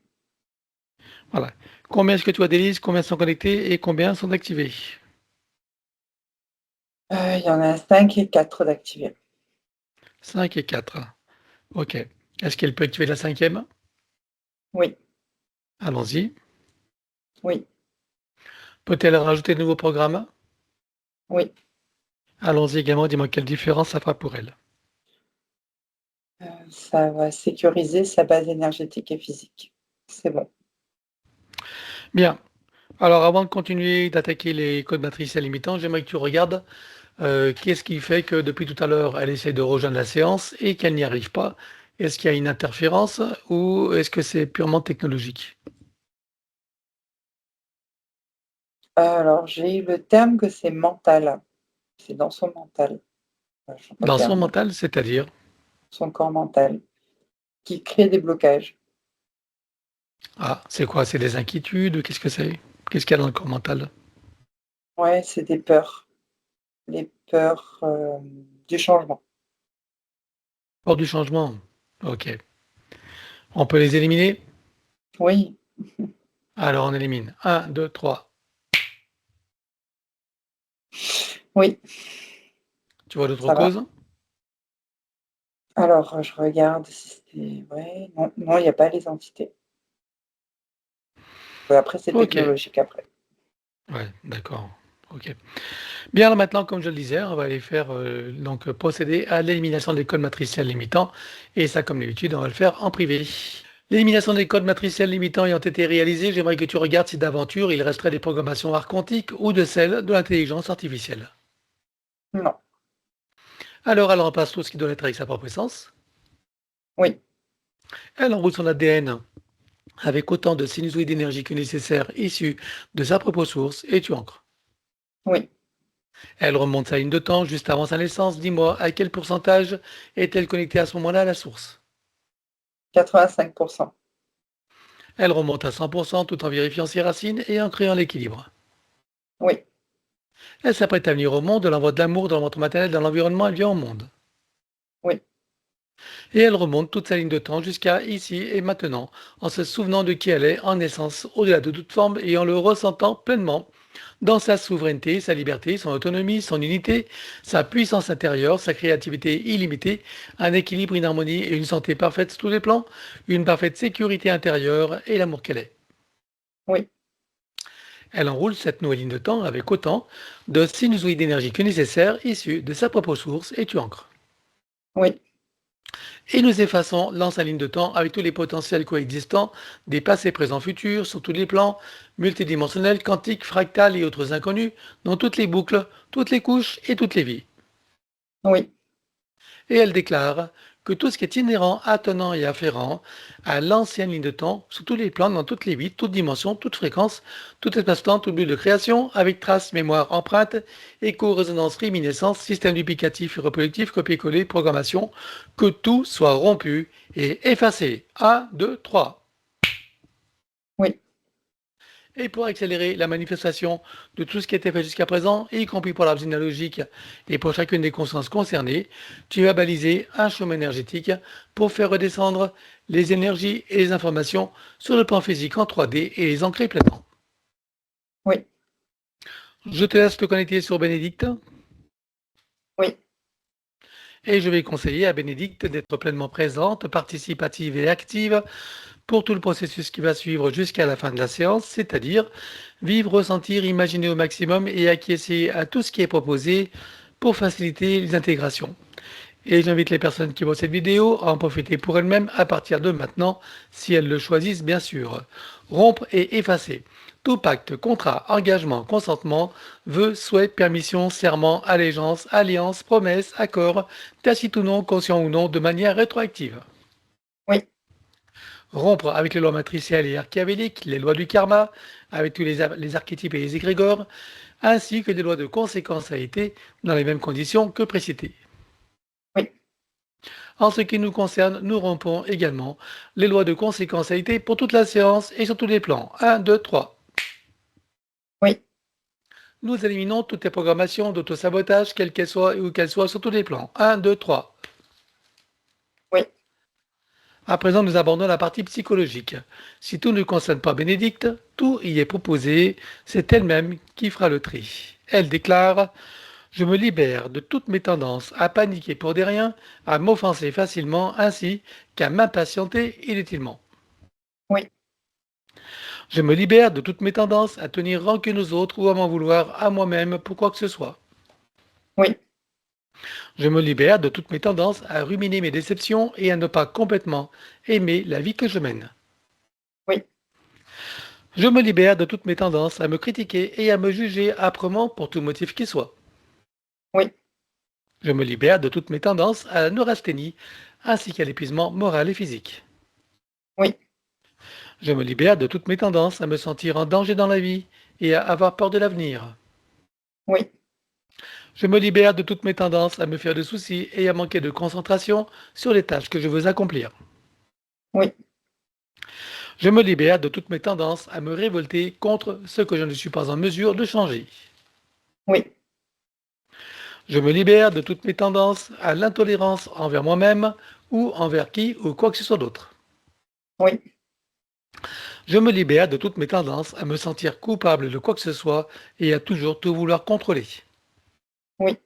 Voilà. Combien est-ce que tu as des listes? Combien sont connectés et combien sont activés? Il y en a 5 et 4 d'activés. 5 et 4. Ok. Est-ce qu'elle peut activer la cinquième? Oui, Allons-y. oui, Peut-elle rajouter de nouveaux programmes? oui. Allons-y également, dis-moi quelle différence ça fera pour elle. Ça va sécuriser sa base énergétique et physique. C'est bon. Bien. Alors avant de continuer d'attaquer les codes matriciels limitants, j'aimerais que tu regardes qu'est-ce qui fait que depuis tout à l'heure, elle essaie de rejoindre la séance et qu'elle n'y arrive pas. Est-ce qu'il y a une interférence ou est-ce que c'est purement technologique? Alors, j'ai eu le terme que c'est mental. C'est dans son mental. Je Dans son regarde. mental, c'est-à-dire? Son corps mental, qui crée des blocages. Ah, c'est quoi? C'est des inquiétudes? Qu'est-ce que c'est? Qu'est-ce qu'il y a dans le corps mental? Ouais, c'est des peurs. Les peurs du changement. Peur du changement. Ok. On peut les éliminer? Oui, Alors on élimine. 1, 2, 3. oui, Tu vois d'autres ça va. causes? Alors, je regarde si c'est vrai. Non, non, il n'y a pas les entités. Après, c'est Ok. technologique après. Ouais, d'accord. Ok. Bien, alors maintenant, comme je le disais, on va aller faire donc procéder à l'élimination des codes matriciels limitants. Et ça, comme d'habitude, on va le faire en privé. L'élimination des codes matriciels limitants ayant été réalisée, j'aimerais que tu regardes si d'aventure il resterait des programmations archontiques ou de celles de l'intelligence artificielle. Non. Alors, elle remplace tout ce qui doit être avec sa propre essence. Oui. Elle enroule son ADN avec autant de sinusoïdes d'énergie que nécessaire issus de sa propre source et tu ancres. Oui. Elle remonte sa ligne de temps juste avant sa naissance. Dis-moi, à quel pourcentage est-elle connectée à ce moment-là à la source? 85%. Elle remonte à 100% tout en vérifiant ses racines et en créant l'équilibre. Oui. Elle s'apprête à venir au monde, elle envoie de l'amour dans le ventre maternel, dans l'environnement, elle vient au monde. Oui. Et elle remonte toute sa ligne de temps jusqu'à ici et maintenant, en se souvenant de qui elle est en essence, au-delà de toute forme et en le ressentant pleinement dans sa souveraineté, sa liberté, son autonomie, son unité, sa puissance intérieure, sa créativité illimitée, un équilibre, une harmonie et une santé parfaite sur tous les plans, une parfaite sécurité intérieure et l'amour qu'elle est. Oui. Elle enroule cette nouvelle ligne de temps avec autant de sinusoïdes d'énergie que nécessaire issus de sa propre source et tu ancres. Oui. Et nous effaçons dans sa ligne de temps avec tous les potentiels coexistants des passés, présents, futurs, sur tous les plans, multidimensionnels, quantiques, fractales et autres inconnus, dans toutes les boucles, toutes les couches et toutes les vies. Oui. Et elle déclare que tout ce qui est inhérent, attenant et afférent à l'ancienne ligne de temps, sur tous les plans, dans toutes les vies, toutes dimensions, toutes fréquences, tout espace-temps, tout but de création, avec traces, mémoire, empreinte, écho, résonance, réminiscence, système duplicatif et reproductif, copier-coller, programmation, que tout soit rompu et effacé. 1, 2, 3. Oui. Et pour accélérer la manifestation de tout ce qui a été fait jusqu'à présent, y compris pour l'arbre généalogique et pour chacune des consciences concernées, tu vas baliser un chemin énergétique pour faire redescendre les énergies et les informations sur le plan physique en 3D et les ancrer pleinement. Oui. Je te laisse te connecter sur Bénédicte. Oui. Et je vais conseiller à Bénédicte d'être pleinement présente, participative et active pour tout le processus qui va suivre jusqu'à la fin de la séance, c'est-à-dire vivre, ressentir, imaginer au maximum et acquiescer à tout ce qui est proposé pour faciliter les intégrations. Et j'invite les personnes qui voient cette vidéo à en profiter pour elles-mêmes à partir de maintenant, si elles le choisissent bien sûr. Rompre et effacer. Tout pacte, contrat, engagement, consentement, vœux, souhaits, permission, serment, allégeance, alliance, promesse, accord, tacite ou non, conscient ou non, de manière rétroactive. Oui. Rompre avec les lois matricielles et archéavéliques, les lois du karma, avec tous les archétypes et les égrégores, ainsi que des lois de conséquentialité dans les mêmes conditions que précitées. Oui. En ce qui nous concerne, nous rompons également les lois de conséquentialité pour toute la séance et sur tous les plans. 1, 2, 3. Oui. Nous éliminons toutes les programmations d'autosabotage, quelles qu'elles soient ou qu'elles soient sur tous les plans. 1, 2, 3. Oui. À présent, nous abordons la partie psychologique. Si tout ne concerne pas Bénédicte, tout y est proposé, c'est elle-même qui fera le tri. Elle déclare: je me libère de toutes mes tendances à paniquer pour des riens, à m'offenser facilement, ainsi qu'à m'impatienter inutilement. Oui. Je me libère de toutes mes tendances à tenir rancune aux autres ou à m'en vouloir à moi-même pour quoi que ce soit. Oui. Je me libère de toutes mes tendances à ruminer mes déceptions et à ne pas complètement aimer la vie que je mène. Oui. Je me libère de toutes mes tendances à me critiquer et à me juger âprement pour tout motif qu'il soit. Oui. Je me libère de toutes mes tendances à la neurasthénie ainsi qu'à l'épuisement moral et physique. Oui. Je me libère de toutes mes tendances à me sentir en danger dans la vie et à avoir peur de l'avenir. Oui. Je me libère de toutes mes tendances à me faire de soucis et à manquer de concentration sur les tâches que je veux accomplir. Oui. Je me libère de toutes mes tendances à me révolter contre ce que je ne suis pas en mesure de changer. Oui. Je me libère de toutes mes tendances à l'intolérance envers moi-même ou envers qui ou quoi que ce soit d'autre. Oui. Je me libère de toutes mes tendances à me sentir coupable de quoi que ce soit et à toujours tout vouloir contrôler. Oui.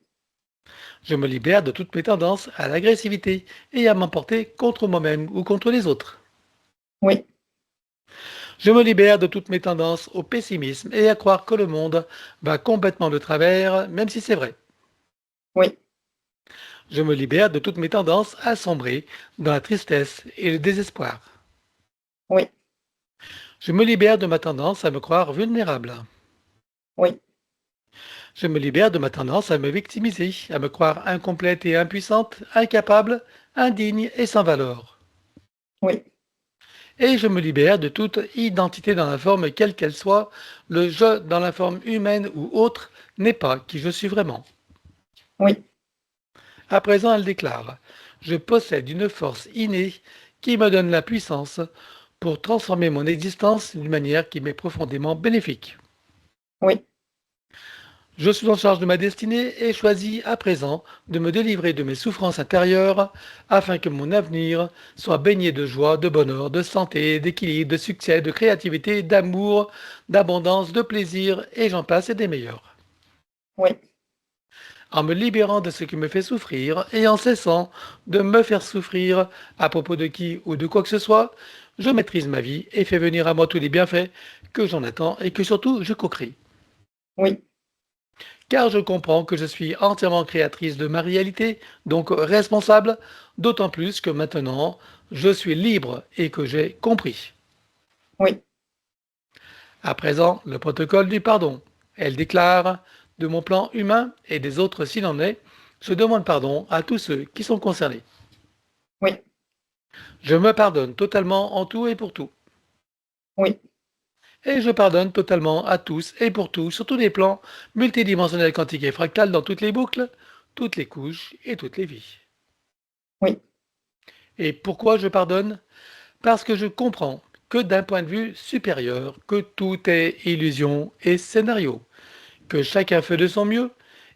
Je me libère de toutes mes tendances à l'agressivité et à m'emporter contre moi-même ou contre les autres. Oui. Je me libère de toutes mes tendances au pessimisme et à croire que le monde va complètement de travers, même si c'est vrai. Oui, Je me libère de toutes mes tendances à sombrer dans la tristesse et le désespoir. oui, Je me libère de ma tendance à me croire vulnérable. oui, Je me libère de ma tendance à me victimiser, à me croire incomplète et impuissante, incapable, indigne et sans valeur. oui, Et je me libère de toute identité dans la forme quelle qu'elle soit. Le je dans la forme humaine ou autre n'est pas qui je suis vraiment. oui, À présent, elle déclare: je possède une force innée qui me donne la puissance pour transformer mon existence d'une manière qui m'est profondément bénéfique. oui, Je suis en charge de ma destinée et choisis à présent de me délivrer de mes souffrances intérieures afin que mon avenir soit baigné de joie, de bonheur, de santé, d'équilibre, de succès, de créativité, d'amour, d'abondance, de plaisir et j'en passe et des meilleurs. oui, En me libérant de ce qui me fait souffrir et en cessant de me faire souffrir à propos de qui ou de quoi que ce soit, je maîtrise ma vie et fais venir à moi tous les bienfaits que j'en attends et que surtout je co-crée. oui, Car je comprends que je suis entièrement créatrice de ma réalité, donc responsable, d'autant plus que maintenant je suis libre et que j'ai compris. oui, À présent, le protocole du pardon. Elle déclare: de mon plan humain et des autres s'il en est, je demande pardon à tous ceux qui sont concernés. oui, Je me pardonne totalement en tout et pour tout. oui, Et je pardonne totalement à tous et pour tout sur tous les plans multidimensionnels, quantiques et fractales, dans toutes les boucles, toutes les couches et toutes les vies. oui, Et pourquoi je pardonne? Parce que je comprends que d'un point de vue supérieur, que tout est illusion et scénario, que chacun fait de son mieux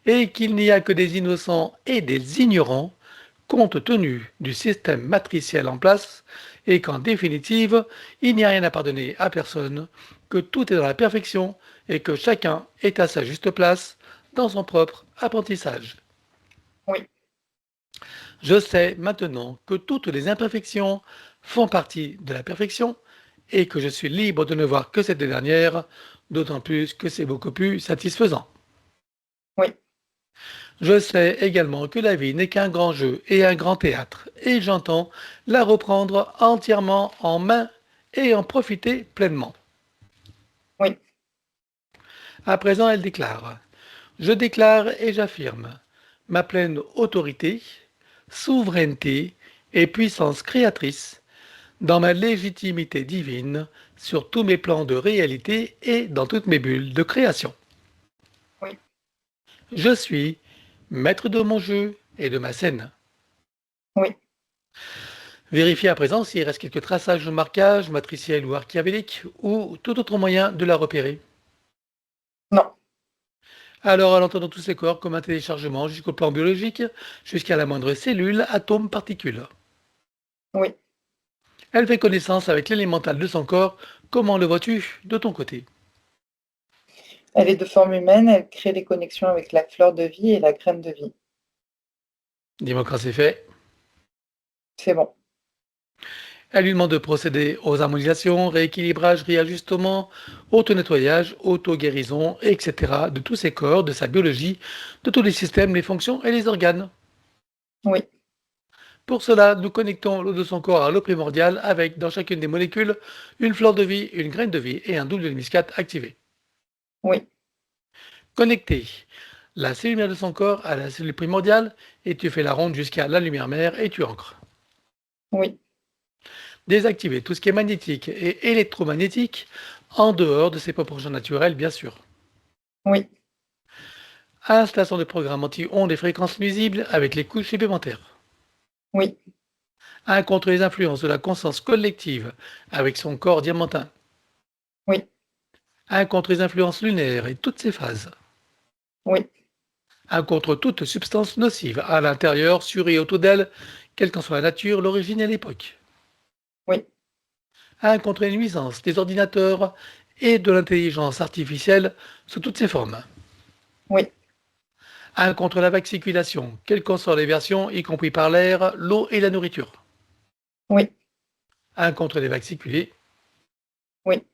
et qu'il n'y a que des innocents et des ignorants compte tenu du système matriciel en place et qu'en définitive, il n'y a rien à pardonner à personne, que tout est dans la perfection et que chacun est à sa juste place dans son propre apprentissage. oui, Je sais maintenant que toutes les imperfections font partie de la perfection et que je suis libre de ne voir que cette dernière, d'autant plus que c'est beaucoup plus satisfaisant. oui, Je sais également que la vie n'est qu'un grand jeu et un grand théâtre, et j'entends la reprendre entièrement en main et en profiter pleinement. oui, À présent, elle déclare: je déclare et j'affirme ma pleine autorité, souveraineté et puissance créatrice dans ma légitimité divine sur tous mes plans de réalité et dans toutes mes bulles de création. oui, Je suis maître de mon jeu et de ma scène. oui. Vérifiez à présent s'il reste quelques traçages de marquage, matriciels ou archiavéliques, ou tout autre moyen de la repérer. Non, Alors, en entendant tous ces corps comme un téléchargement jusqu'au plan biologique, jusqu'à la moindre cellule, atome, particule. oui. Elle fait connaissance avec l'élémental de son corps. Comment le vois-tu de ton côté? Elle est de forme humaine, elle crée des connexions avec la fleur de vie et la graine de vie. Dis-moi quand c'est fait. C'est bon. Elle lui demande de procéder aux harmonisations, rééquilibrages, réajustements, auto-nettoyage, auto-guérison, etc. de tous ses corps, de sa biologie, de tous les systèmes, les fonctions et les organes. Oui, Pour cela, nous connectons l'eau de son corps à l'eau primordiale avec, dans chacune des molécules, une fleur de vie, une graine de vie et un double hélice activé. oui, Connectez la cellule mère de son corps à la cellule primordiale et tu fais la ronde jusqu'à la lumière mère et tu ancres. oui, Désactiver tout ce qui est magnétique et électromagnétique en dehors de ses proportions naturelles, bien sûr. oui, Installation de programmes anti-ondes et fréquences nuisibles avec les couches supplémentaires. oui, Contre les influences de la conscience collective avec son corps diamantin. oui, Contre les influences lunaires et toutes ses phases. oui, Contre toute substance nocive à l'intérieur, sur et autour d'elle, quelle qu'en soit la nature, l'origine et l'époque. oui, Contre les nuisances des ordinateurs et de l'intelligence artificielle sous toutes ses formes. oui, Contre la vaxiculation, quelles qu'en soient les versions, y compris par l'air, l'eau et la nourriture. oui, Contre les vaxiculés. oui,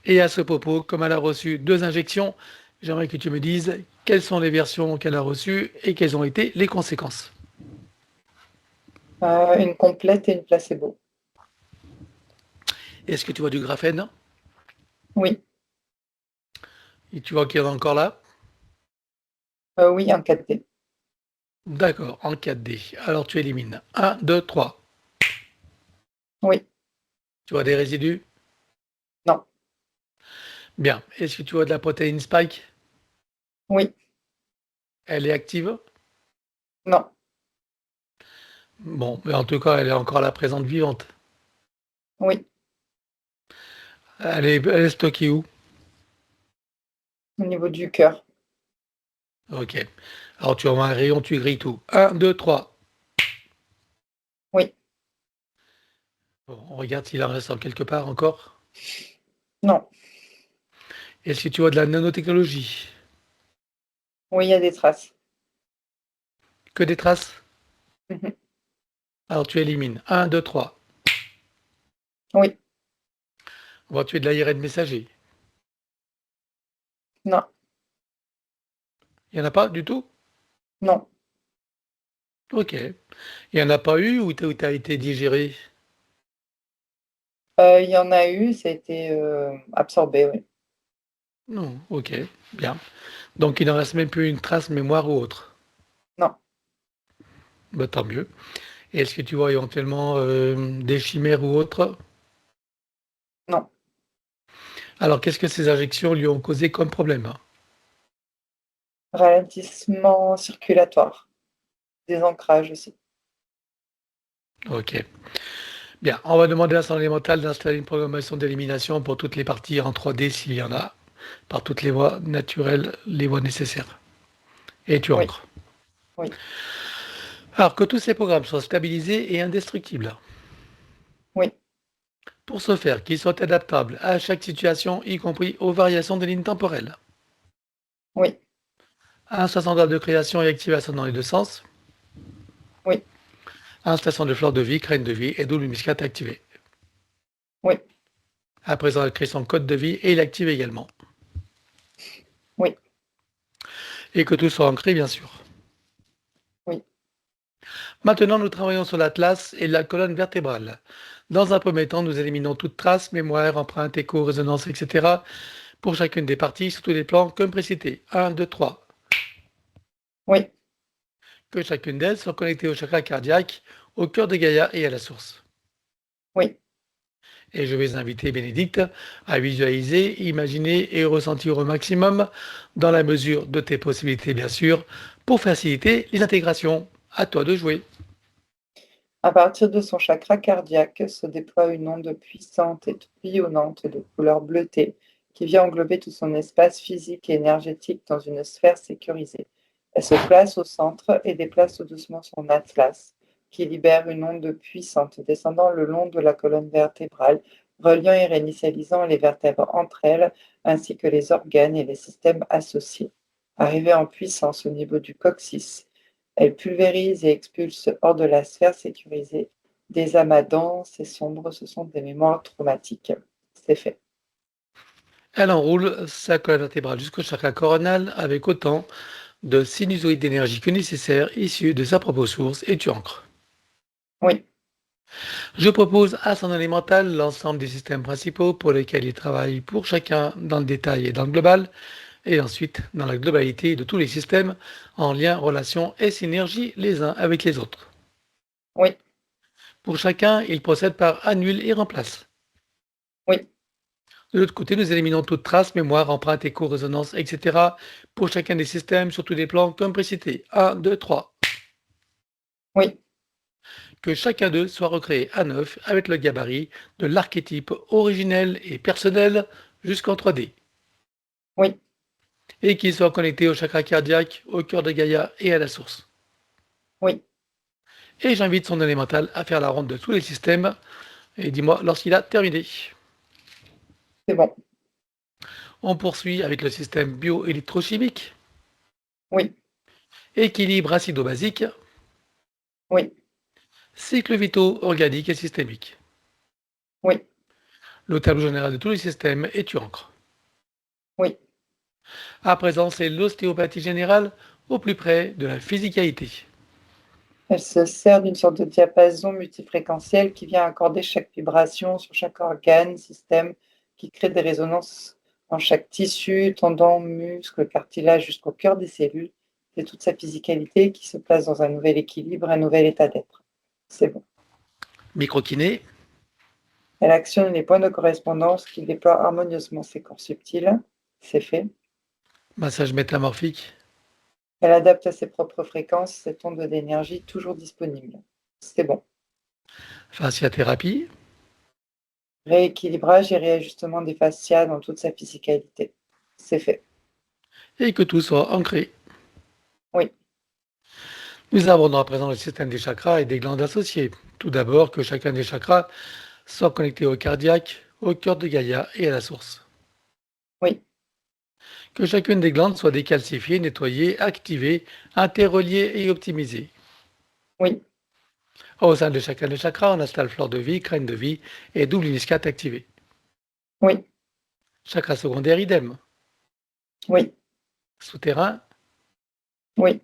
Et à ce propos, comme elle a reçu 2 injections, j'aimerais que tu me dises quelles sont les versions qu'elle a reçues et quelles ont été les conséquences. Une complète et une placebo. Est-ce que tu vois du graphène? Oui, Et tu vois qu'il y en a encore là? oui, en 4D. D'accord, en 4D. Alors tu élimines. 1, 2, 3. Oui, Tu vois des résidus? non, Bien. Est-ce que tu vois de la protéine spike? oui, Elle est active? non, Bon, mais en tout cas, elle est encore là présente vivante. oui, Elle est stockée où? au niveau du cœur. Ok. Alors tu envoies un rayon, tu grilles tout. 1, 2, 3. Oui, Bon, on regarde s'il en reste en quelque part encore. non, Est-ce que tu vois de la nanotechnologie? oui, il y a des traces. Que des traces? Mhm. Alors tu élimines. 1, 2, 3. Oui, Vois-tu de l'ARN messager? non, Il n'y en a pas du tout? non. Ok. Il n'y en a pas eu ou t'as été digéré? Il y en a eu, ça a été absorbé, oui. Non, ok, bien. Donc il n'en reste même plus une trace mémoire ou autre. Non, Bah, tant mieux. Et est-ce que tu vois éventuellement des chimères ou autres? non. Alors qu'est-ce que ces injections lui ont causé comme problème? Ralentissement circulatoire, des ancrages aussi. Ok. Bien, on va demander à son élémental d'installer une programmation d'élimination pour toutes les parties en 3D s'il y en a, par toutes les voies naturelles, les voies nécessaires. Et tu Oui, ancres. oui, Alors que tous ces programmes soient stabilisés et indestructibles. oui, Pour ce faire, qu'ils soient adaptables à chaque situation, y compris aux variations des lignes temporelles. oui, Installation de création et activation dans les deux sens. oui, Installation de fleurs de vie, graines de vie et double muscade activée. oui, À présent, elle crée son code de vie et il active également. oui, Et que tout soit ancré, bien sûr. oui, Maintenant, nous travaillons sur l'atlas et la colonne vertébrale. Dans un premier temps, nous éliminons toute trace, mémoire, empreinte, écho, résonance, etc. pour chacune des parties sur tous les plans, comme précité. 1, 2, 3. oui, Que chacune d'elles soit connectée au chakra cardiaque, au cœur de Gaïa et à la source. oui. Et je vais inviter Bénédicte à visualiser, imaginer et ressentir au maximum, dans la mesure de tes possibilités bien sûr, pour faciliter les intégrations. À toi de jouer. À partir de son chakra cardiaque se déploie une onde puissante et tourbillonnante de couleur bleutée qui vient englober tout son espace physique et énergétique dans une sphère sécurisée. Elle se place au centre et déplace tout doucement son atlas, qui libère une onde puissante descendant le long de la colonne vertébrale, reliant et réinitialisant les vertèbres entre elles, ainsi que les organes et les systèmes associés. Arrivée en puissance au niveau du coccyx, elle pulvérise et expulse hors de la sphère sécurisée des amas denses et sombres. Ce sont des mémoires traumatiques. C'est fait. Elle enroule sa colonne vertébrale jusqu'au chakra coronal avec autant de sinusoïdes d'énergie que nécessaire issus de sa propre source et tu ancres. Oui, Je propose à son élémental l'ensemble des systèmes principaux pour lesquels il travaille pour chacun dans le détail et dans le global, et ensuite dans la globalité de tous les systèmes en lien, relation et synergie les uns avec les autres. oui, Pour chacun, il procède par annule et remplace. oui, De l'autre côté, nous éliminons toute trace, mémoire, empreinte, écho, résonance, etc. pour chacun des systèmes sur tous les plans comme précité. 1, 2, 3. oui, Que chacun d'eux soit recréé à neuf avec le gabarit de l'archétype originel et personnel jusqu'en 3D. oui, Et qu'il soit connecté au chakra cardiaque, au cœur de Gaïa et à la source. oui. Et j'invite son élémental à faire la ronde de tous les systèmes et dis-moi lorsqu'il a terminé. C'est bon. On poursuit avec le système bioélectrochimique, Oui, équilibre acido-basique, oui, cycle vitaux organique et systémique. oui, le tableau général de tous les systèmes et tu ancres. Oui. À présent, c'est l'ostéopathie générale au plus près de la physicalité. Elle se sert d'une sorte de diapason multifréquentiel qui vient accorder chaque vibration sur chaque organe, système, qui crée des résonances dans chaque tissu, tendon, muscle, cartilage jusqu'au cœur des cellules. C'est toute sa physicalité qui se place dans un nouvel équilibre, un nouvel état d'être. C'est bon. Microkiné, Elle actionne les points de correspondance qui déploient harmonieusement ses corps subtils. C'est fait. massage métamorphique, Elle adapte à ses propres fréquences cette onde d'énergie toujours disponible. C'est bon. fasciathérapie, Rééquilibrage et réajustement des fascias dans toute sa physicalité. C'est fait. et que tout soit ancré. Oui. Nous abordons à présent le système des chakras et des glandes associées. Tout d'abord, que chacun des chakras soit connecté au cardiaque, au cœur de Gaïa et à la source. Oui. Que chacune des glandes soit décalcifiée, nettoyée, activée, interreliée et optimisée. Oui. Au sein de chacun des chakras, on installe fleur de vie, crâne de vie et double iniscate activé. Oui. Chakra secondaire idem. Oui. Souterrain, Oui.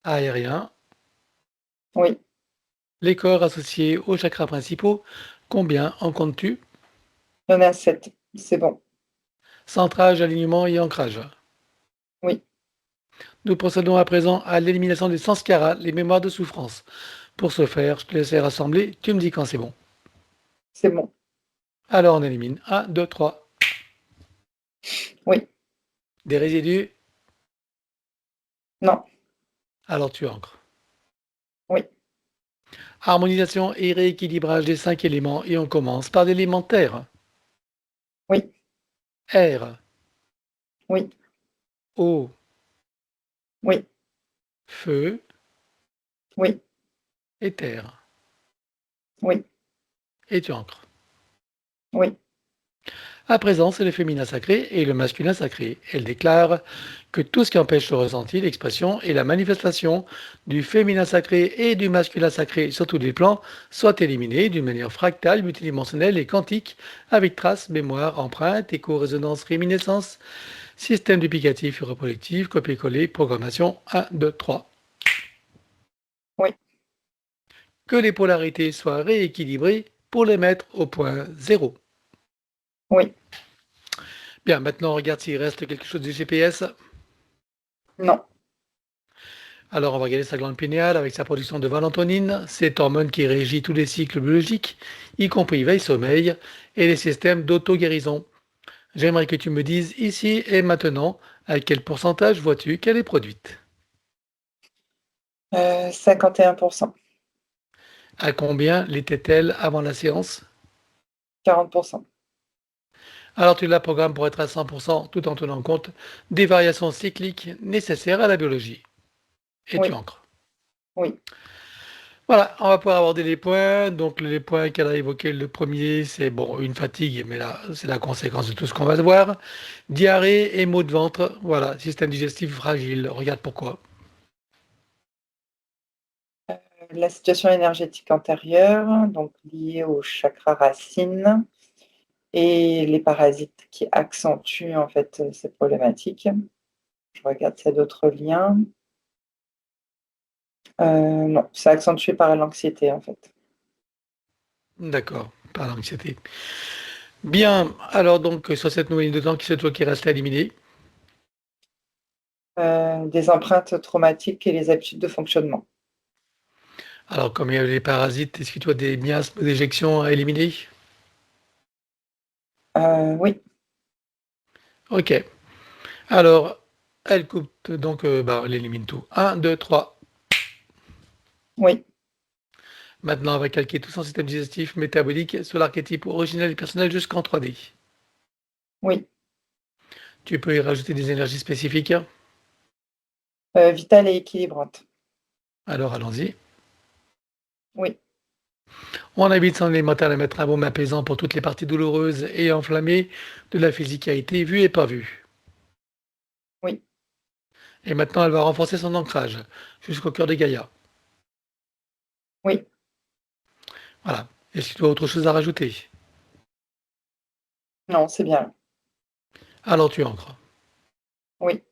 aérien, Oui. les corps associés aux chakras principaux, combien en comptes-tu? Il y en a 7. C'est bon. Centrage, alignement et ancrage. Oui. Nous procédons à présent à l'élimination des sanskaras, les mémoires de souffrance. Pour ce faire, je te laisse rassembler, tu me dis quand c'est bon. C'est bon. Alors on élimine 1, 2, 3. Oui. Des résidus, Non. alors tu ancres. Oui. Harmonisation et rééquilibrage des 5 éléments et on commence par l'élément terre. Oui. Air, Oui. eau, Oui. feu Oui. et terre. Oui. Et tu ancres. Oui. À présent, c'est le féminin sacré et le masculin sacré. Elle déclare que tout ce qui empêche le ressenti, l'expression et la manifestation du féminin sacré et du masculin sacré sur tous les plans soit éliminé d'une manière fractale, multidimensionnelle et quantique, avec traces, mémoire, empreinte, écho, résonance, réminiscence, système duplicatif et reproductif, copier-coller, programmation 1, 2, 3. Oui. Que les polarités soient rééquilibrées pour les mettre au point zéro. Oui. Bien, maintenant on regarde s'il reste quelque chose du GPS. Non. Alors, on va regarder sa glande pinéale avec sa production de valentonine, cette hormone qui régit tous les cycles biologiques, y compris veille-sommeil et les systèmes d'auto-guérison. J'aimerais que tu me dises ici et maintenant à quel pourcentage vois-tu qu'elle est produite? 51%. À combien l'était-elle avant la séance? 40%. Alors tu la programmes pour être à 100% tout en tenant compte des variations cycliques nécessaires à la biologie. Et tu Oui. ancres. Oui. Voilà, on va pouvoir aborder les points. Donc, les points qu'elle a évoqués, le premier, c'est bon, une fatigue, mais là, c'est la conséquence de tout ce qu'on va voir. Diarrhée et maux de ventre. Voilà, système digestif fragile. Regarde pourquoi. La situation énergétique antérieure, donc liée au chakra racine, et les parasites qui accentuent en fait ces problématiques. Je regarde s'il y a d'autres liens. Non, c'est accentué par l'anxiété en fait. D'accord, par l'anxiété. Bien, alors donc, sur cette nouvelle ligne de temps, qui c'est toi qui reste à éliminer? Des empreintes traumatiques et les habitudes de fonctionnement. Alors, comme il y a les parasites, est-ce que tu as des miasmes, d'éjection à éliminer? Oui. Ok. Alors, elle coupe, donc, elle élimine tout. Un, 2, 3. Oui. Maintenant, on va calquer tout son système digestif métabolique sur l'archétype originel et personnel jusqu'en 3D. Oui. Tu peux y rajouter des énergies spécifiques. Vitale et équilibrante. Alors allons-y. Oui. On invite son élémentaire à mettre un baume apaisant pour toutes les parties douloureuses et enflammées de la physicalité vue et pas vue. Oui. Et maintenant, elle va renforcer son ancrage jusqu'au cœur de Gaïa. Oui. Voilà. Est-ce que tu as autre chose à rajouter? Non, c'est bien. Alors tu ancres. Oui.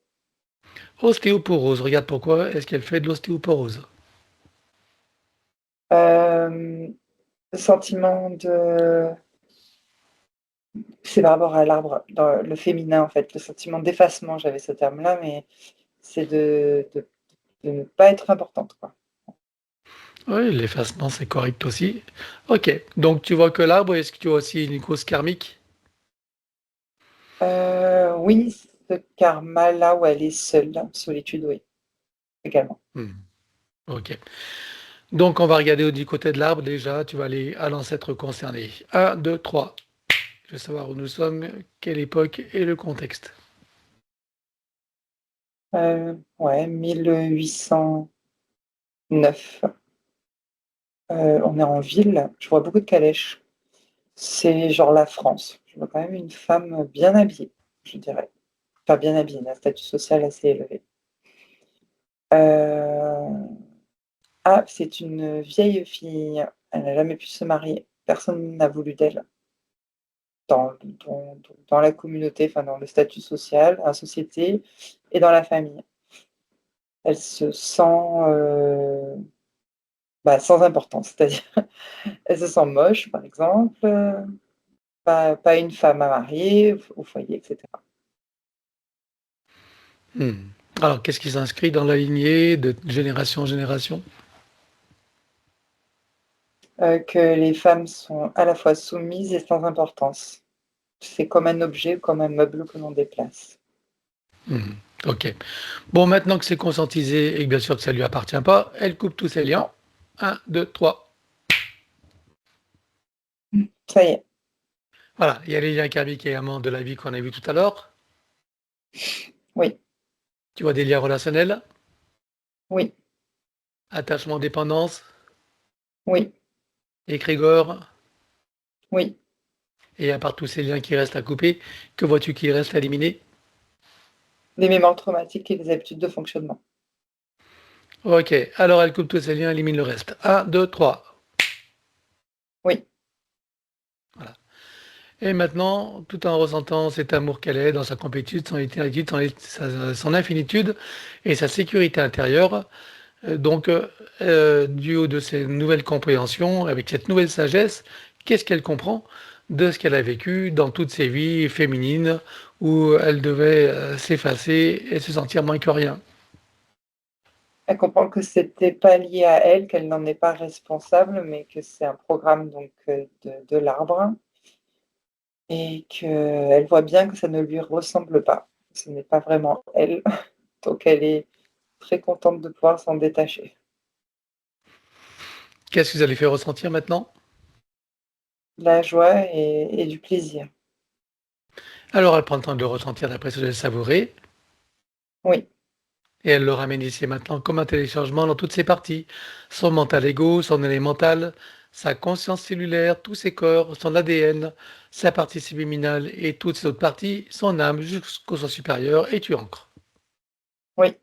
Ostéoporose, regarde pourquoi est-ce qu'elle fait de l'ostéoporose. Le sentiment de... C'est par rapport à l'arbre, dans le féminin en fait, le sentiment d'effacement, j'avais ce terme-là, mais c'est de ne pas être importante, quoi. Oui, l'effacement, c'est correct aussi. Ok, donc tu vois que l'arbre, est-ce que tu vois aussi une cause karmique? Oui, ce karma-là où elle est seule, solitude, oui, également. Hmm, ok. Donc on va regarder du côté de l'arbre déjà, tu vas aller à l'ancêtre concerné. Un, 2, 3. Je veux savoir où nous sommes, quelle époque et le contexte. Ouais, 1809. On est en ville, je vois beaucoup de calèches. C'est genre la France. Je vois quand même une femme bien habillée, je dirais. Enfin, bien habillée, un statut social assez élevé. Ah, c'est une vieille fille. Elle n'a jamais pu se marier. Personne n'a voulu d'elle dans la communauté, enfin dans le statut social, dans la société et dans la famille. Elle se sent sans importance, c'est-à-dire elle se sent moche, par exemple, pas une femme à marier au foyer, etc. Hmm. Alors, qu'est-ce qui s'inscrit dans la lignée de génération en génération? Que les femmes sont à la fois soumises et sans importance. C'est comme un objet, comme un meuble que l'on déplace. Hmm. Ok. Bon, maintenant que c'est conscientisé et que bien sûr que ça lui appartient pas, elle coupe tous ses liens. Non, Un, 2, 3. ça y est, Voilà, il y a les liens karmiques également de la vie qu'on a vu tout à l'heure. oui, Tu vois des liens relationnels, oui, attachement, dépendance, oui, égrégore, oui. et à part tous ces liens qui restent à couper, que vois-tu qui reste à éliminer? Les mémoires traumatiques et les habitudes de fonctionnement. Ok, alors elle coupe tous ces liens, élimine le reste. Un, 2, 3. Oui, Voilà. Et maintenant, tout en ressentant cet amour qu'elle est dans sa complétude, son éternité, son infinitude et sa sécurité intérieure, du haut de ces nouvelles compréhensions, avec cette nouvelle sagesse, qu'est-ce qu'elle comprend de ce qu'elle a vécu dans toutes ses vies féminines où elle devait s'effacer et se sentir moins que rien. elle comprend que c'était pas lié à elle, qu'elle n'en est pas responsable, mais que c'est un programme donc de l'arbre et qu'elle voit bien que ça ne lui ressemble pas. Ce n'est pas vraiment elle, donc elle est très contente de pouvoir s'en détacher. Qu'est-ce que vous allez faire ressentir maintenant? De la joie et du plaisir. Alors elle prend le temps de le ressentir, d'après ce de le savourer, Oui, et elle le ramène ici et maintenant comme un téléchargement dans toutes ses parties. Son mental égo, son élémental, sa conscience cellulaire, tous ses corps, son ADN, sa partie subliminale et toutes ses autres parties, son âme jusqu'au soi supérieur, et tu ancres. oui,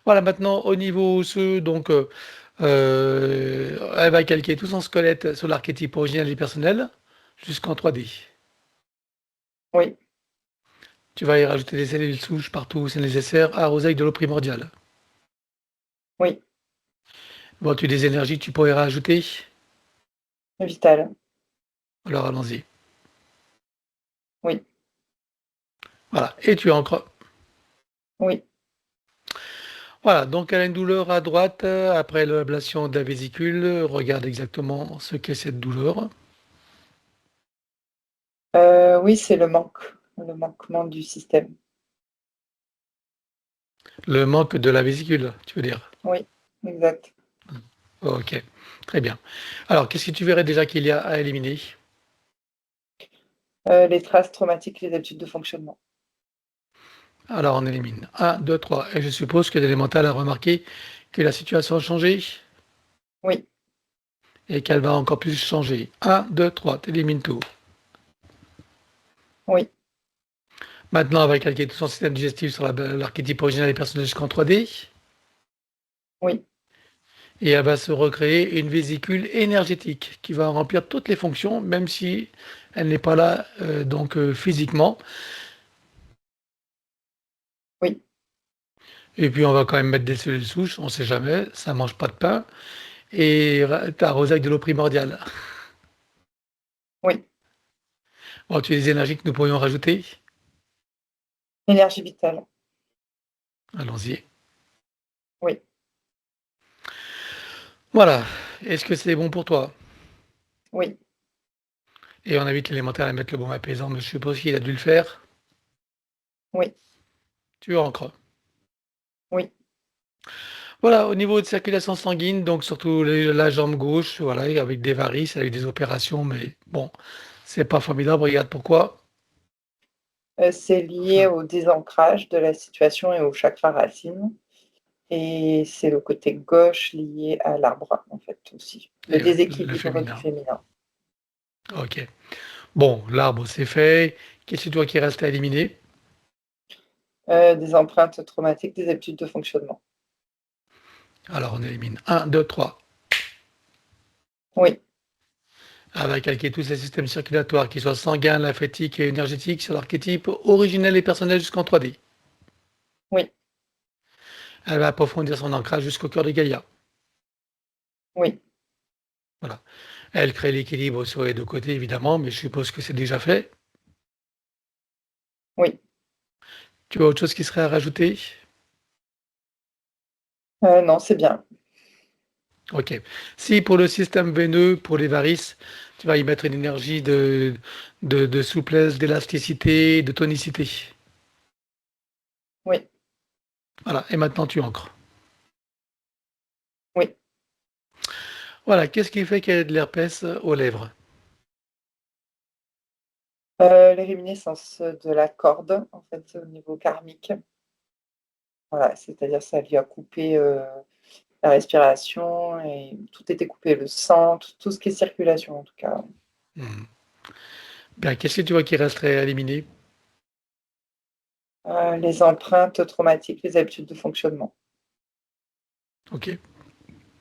Voilà, maintenant au niveau osseux, elle va calquer tout son squelette sur l'archétype original et personnel jusqu'en 3D. oui, Tu vas y rajouter des cellules souches partout où c'est nécessaire, arrosées avec de l'eau primordiale. oui, Bon, tu des énergies, tu pourrais rajouter. vital. Alors allons-y. Oui, Voilà, et tu ancres. oui. Voilà, donc elle a une douleur à droite après l'ablation de la vésicule. Regarde exactement ce qu'est cette douleur. Oui, c'est le manquement du système. Le manque de la vésicule, tu veux dire. Oui, exact. Ok, très bien. Alors, qu'est-ce que tu verrais déjà qu'il y a à éliminer? Les traces traumatiques, les habitudes de fonctionnement. Alors, on élimine. Un, 2, 3. Et je suppose que l'élémental a remarqué que la situation a changé Oui, et qu'elle va encore plus changer. Un, 2, 3. Tu élimines tout. oui, Maintenant, on va calquer tout son système digestif sur l'archétype original des personnages jusqu'en 3D. oui, et elle va se recréer une vésicule énergétique qui va remplir toutes les fonctions, même si elle n'est pas là physiquement. Oui, Et puis on va quand même mettre des cellules souches, on ne sait jamais, ça mange pas de pain, et t'arroser avec de l'eau primordiale. oui. Bon, tu as des énergies que nous pourrions rajouter? Énergie vitale. Allons-y. Oui, Voilà. Est-ce que c'est bon pour toi? oui, Et on invite l'élémentaire à mettre le bon apaisant, mais je suppose qu'il a dû le faire. oui, Tu ancres. oui. Voilà, au niveau de circulation sanguine, donc surtout la jambe gauche, voilà, avec des varices, avec des opérations, mais bon, c'est pas formidable. Regarde pourquoi. C'est lié Enfin, au désancrage de la situation et au chakra racine. Et c'est le côté gauche lié à l'arbre, en fait, aussi. Le et le déséquilibre du féminin. féminin. Ok. Bon, l'arbre, c'est fait. Qu'est-ce que tu vois qui reste à éliminer? Des empreintes traumatiques, des habitudes de fonctionnement. Alors, on élimine un, 2, 3. Oui, Elle va calquer tous ces systèmes circulatoires, qu'ils soient sanguins, lymphétiques et énergétiques, sur l'archétype originel et personnel jusqu'en 3D. oui, Elle va approfondir son ancrage jusqu'au cœur de Gaïa. oui. Voilà. Elle crée l'équilibre sur les deux côtés, évidemment, mais je suppose que c'est déjà fait. Oui. Tu as autre chose qui serait à rajouter? Non, c'est bien. Ok. Si pour le système veineux, pour les varices, tu vas y mettre une énergie de souplesse, d'élasticité, de tonicité. Oui, Voilà. Et maintenant, tu ancres. oui. Voilà. Qu'est-ce qui fait qu'elle ait de l'herpès aux lèvres? Les réminiscences de la corde, en fait, au niveau karmique. Voilà, c'est-à-dire ça lui a coupé, la respiration et tout était coupé, le sang, tout ce qui est circulation, en tout cas. Hmm. Bien, qu'est-ce que tu vois qui resterait à éliminer? Les empreintes traumatiques, les habitudes de fonctionnement. Ok.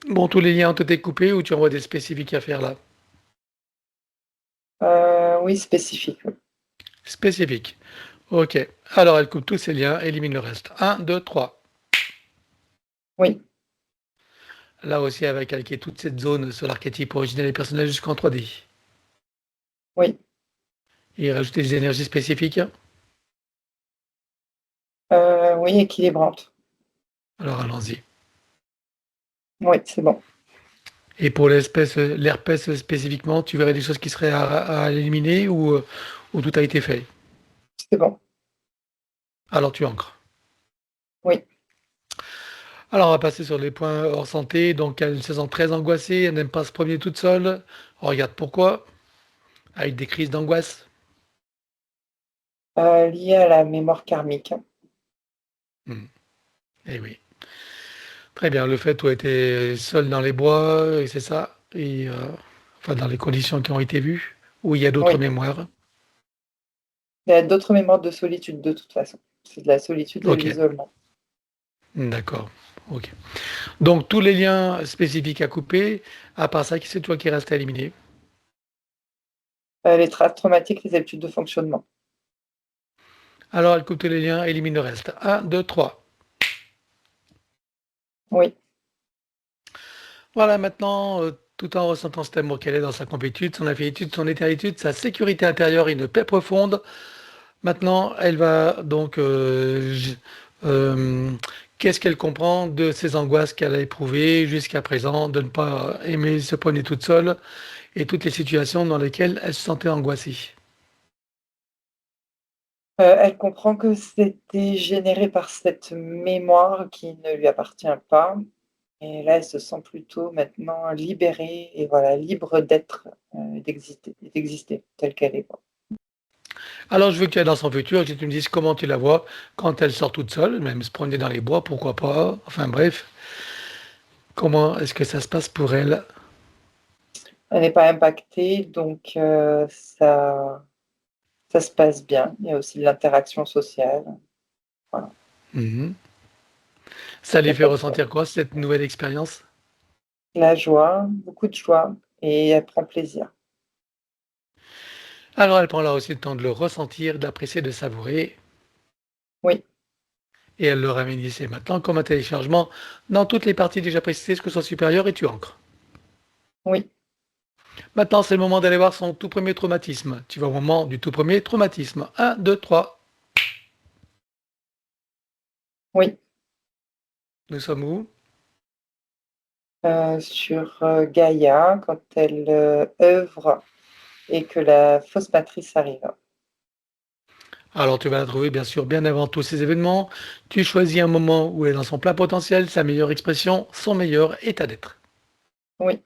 Bon, tous les liens ont été coupés ou tu envoies des spécifiques à faire là? Oui, spécifique, oui. Spécifiques. Ok. Alors, elle coupe tous ces liens, élimine le reste. Un, 2, 3. Oui, Là aussi, elle va calquer toute cette zone sur l'archétype originel et personnel jusqu'en 3D. oui. Et rajouter des énergies spécifiques. Oui, équilibrante. Alors, allons-y. Oui, c'est bon. Et pour l'herpès spécifiquement, tu verrais des choses qui seraient à éliminer ou tout a été fait? C'est bon. Alors, tu ancres. Oui. Alors, on va passer sur les points hors santé. Donc, elle se sent très angoissée, elle n'aime pas se promener toute seule. On regarde pourquoi. Avec des crises d'angoisse. Lié à la mémoire karmique. Hmm. Eh oui. Très bien. Le fait où elle était seule dans les bois, et c'est ça. Et, enfin, dans les conditions qui ont été vues. Ou il y a d'autres Oui. mémoires. Il y a d'autres mémoires de solitude, de toute façon. C'est de la solitude et de Ok. l'isolement. D'accord. Ok. Donc, tous les liens spécifiques à couper. À part ça, c'est toi qui reste à éliminer. Les traces traumatiques, les habitudes de fonctionnement. Alors, elle coupe tous les liens, élimine le reste. Un, 2, 3. Oui. Voilà, maintenant, tout en ressentant cet amour qu'elle est dans sa complétude, son infinitude, son éternitude, sa sécurité intérieure et une paix profonde, maintenant, elle va donc... qu'est-ce qu'elle comprend de ces angoisses qu'elle a éprouvées jusqu'à présent, de ne pas aimer se promener toute seule et toutes les situations dans lesquelles elle se sentait angoissée. Elle comprend que c'était généré par cette mémoire qui ne lui appartient pas et là, elle se sent plutôt maintenant libérée et voilà, libre d'être, d'exister telle qu'elle est, quoi. Alors, je veux que tu ailles dans son futur et que tu me dises comment tu la vois quand elle sort toute seule, même se promener dans les bois, pourquoi pas. Enfin bref, comment est-ce que ça se passe pour elle? Elle n'est pas impactée donc ça se passe bien. Il y a aussi de l'interaction sociale, voilà, Mhm. Ça il y lui a fait pas de problème. ressentir quoi, cette nouvelle expérience? La joie, beaucoup de joie, et elle prend plaisir. Alors elle prend là aussi le temps de le ressentir, d'apprécier, de savourer, Oui, et elle le ramène ici et maintenant comme un téléchargement dans toutes les parties déjà précisées jusqu'au son supérieur et tu ancres. oui, Maintenant, c'est le moment d'aller voir son tout premier traumatisme. Tu vas au moment du tout premier traumatisme. 1, 2, 3. oui. Nous sommes où? Sur Gaïa, quand elle œuvre et que la fausse matrice arrive. Alors tu vas la trouver bien sûr bien avant tous ces événements. Tu choisis un moment où elle est dans son plein potentiel, sa meilleure expression, son meilleur état d'être. Oui,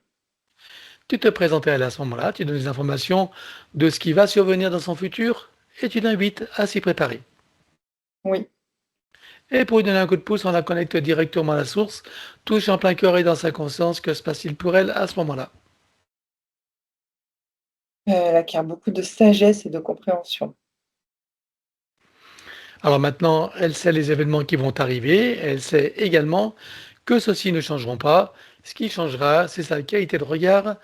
Tu te présentes à elle à ce moment-là, tu donnes des informations de ce qui va survenir dans son futur et tu l'invites à s'y préparer. oui. Et pour lui donner un coup de pouce, on la connecte directement à la source, touche en plein cœur et dans sa conscience, que se passe-t-il pour elle à ce moment-là? Elle acquiert beaucoup de sagesse et de compréhension. Alors maintenant, elle sait les événements qui vont arriver, elle sait également que ceux-ci ne changeront pas. Ce qui changera, c'est sa qualité de regard,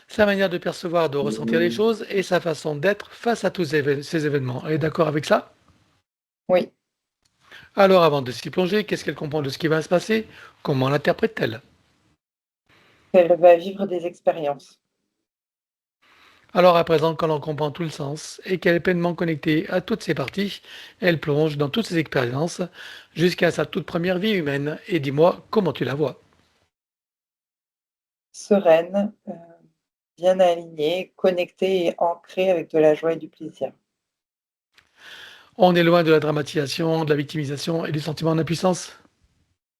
sa manière de percevoir, de ressentir les choses et sa façon d'être face à tous ces événements. Elle est d'accord avec ça? Oui, Alors avant de s'y plonger, qu'est-ce qu'elle comprend de ce qui va se passer? Comment l'interprète-t-elle? elle va vivre des expériences. Alors à présent, quand on comprend tout le sens et qu'elle est pleinement connectée à toutes ses parties, elle plonge dans toutes ses expériences jusqu'à sa toute première vie humaine. Et dis-moi comment tu la vois. Sereine, bien alignée, connectée et ancrée avec de la joie et du plaisir. On est loin de la dramatisation, de la victimisation et du sentiment d'impuissance.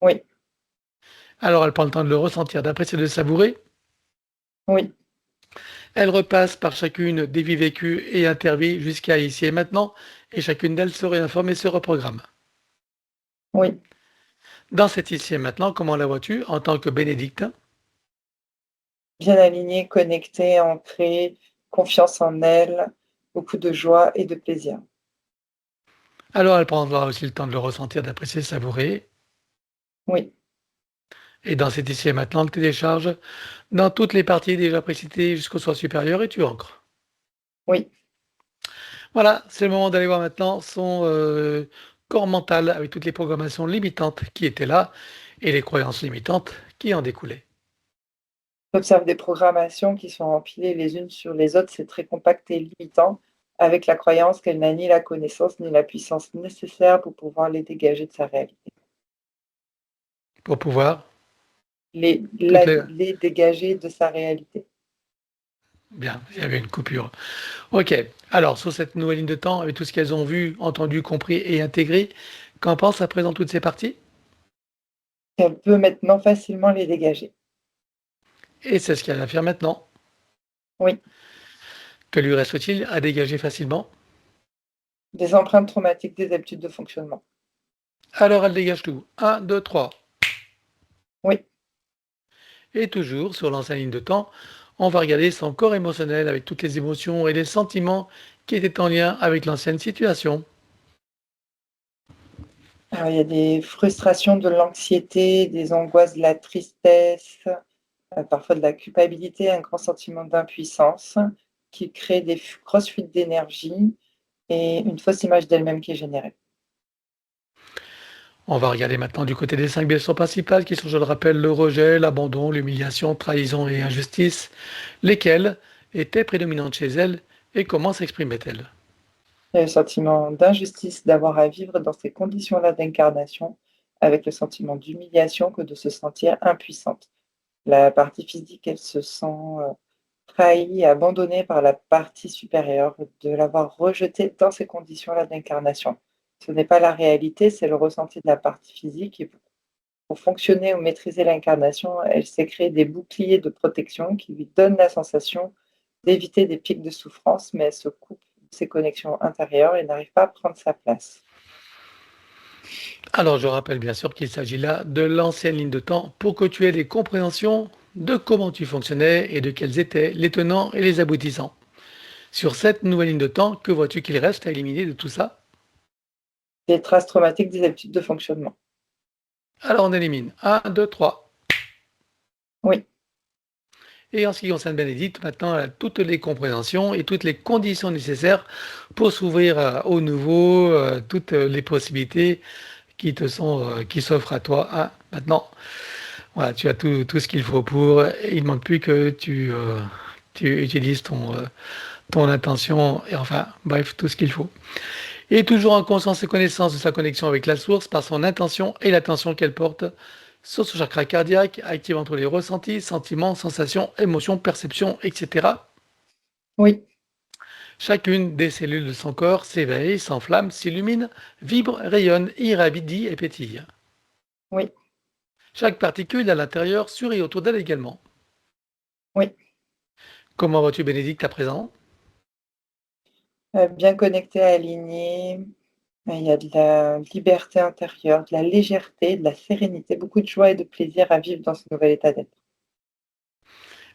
Oui, Alors elle prend le temps de le ressentir, d'apprécier, de le savourer. oui, Elle repasse par chacune des vies vécues et intervie jusqu'à ici et maintenant, et chacune d'elles se réinforme et se reprogramme. oui. Dans cet ici et maintenant, comment la vois-tu en tant que bénédicte? Bien alignée, connectée, ancrée, confiance en elle, beaucoup de joie et de plaisir. Alors elle prendra aussi le temps de le ressentir, d'apprécier, de savourer. Oui, Et dans cet ici et maintenant, le télécharge dans toutes les parties déjà précitées jusqu'au soi supérieur et tu ancres. oui. Voilà, c'est le moment d'aller voir maintenant son corps mental avec toutes les programmations limitantes qui étaient là et les croyances limitantes qui en découlaient. J'observe des programmations qui sont empilées les unes sur les autres, c'est très compact et limitant, avec la croyance qu'elle n'a ni la connaissance ni la puissance nécessaire pour pouvoir les dégager de sa réalité. Pour pouvoir, Les, toutes les... les dégager de sa réalité. Bien, il y avait une coupure. Ok, alors sur cette nouvelle ligne de temps, avec tout ce qu'elles ont vu, entendu, compris et intégré, qu'en pensent à présent toutes ces parties? Elle peut maintenant facilement les dégager. Et c'est ce qu'elle va faire maintenant. Oui, Que lui reste-t-il à dégager facilement? des empreintes traumatiques des habitudes de fonctionnement. Alors elle dégage tout. Un, 2, 3. Oui, Et toujours sur l'ancienne ligne de temps, on va regarder son corps émotionnel avec toutes les émotions et les sentiments qui étaient en lien avec l'ancienne situation. alors, il y a des frustrations, de l'anxiété, des angoisses, de la tristesse, parfois de la culpabilité, un grand sentiment d'impuissance qui crée des grosses fuites d'énergie et une fausse image d'elle-même qui est générée. On va regarder maintenant du côté des 5 blessures principales qui sont, je le rappelle, le rejet, l'abandon, l'humiliation, trahison et injustice, lesquelles étaient prédominantes chez elle et comment s'exprimaient-elles. Il y a le sentiment d'injustice d'avoir à vivre dans ces conditions-là d'incarnation, avec le sentiment d'humiliation que de se sentir impuissante. La partie physique, elle se sent trahie et abandonnée par la partie supérieure, de l'avoir rejetée dans ces conditions-là d'incarnation. Ce n'est pas la réalité, c'est le ressenti de la partie physique. Et pour fonctionner ou maîtriser l'incarnation, elle s'est créée des boucliers de protection qui lui donnent la sensation d'éviter des pics de souffrance, mais elle se coupe de ses connexions intérieures et n'arrive pas à prendre sa place. Alors je rappelle bien sûr qu'il s'agit là de l'ancienne ligne de temps pour que tu aies des compréhensions de comment tu fonctionnais et de quels étaient les tenants et les aboutissants. Sur cette nouvelle ligne de temps, que vois-tu qu'il reste à éliminer de tout ça? Des traces traumatiques des habitudes de fonctionnement. Alors on élimine. Un, 2, 3. Oui, Et en ce qui concerne Bénédicte, maintenant, elle a toutes les compréhensions et toutes les conditions nécessaires pour s'ouvrir au nouveau, toutes les possibilités qui s'offrent à toi. Ah, maintenant, voilà, tu as tout ce qu'il faut pour. Il ne manque plus que tu utilises ton intention et enfin, bref, tout ce qu'il faut. Et toujours en conscience et connaissance de sa connexion avec la source par son intention et l'attention qu'elle porte sur son chakra cardiaque, activant tous les ressentis, sentiments, sensations, émotions, perceptions, etc. Oui, Chacune des cellules de son corps s'éveille, s'enflamme, s'illumine, vibre, rayonne, irradie et pétille. oui, Chaque particule à l'intérieur, sur et autour d'elle également. oui. Comment vas-tu, Bénédicte, à présent? Bien connecté, aligné. Il y a de la liberté intérieure, de la légèreté, de la sérénité, beaucoup de joie et de plaisir à vivre dans ce nouvel état d'être.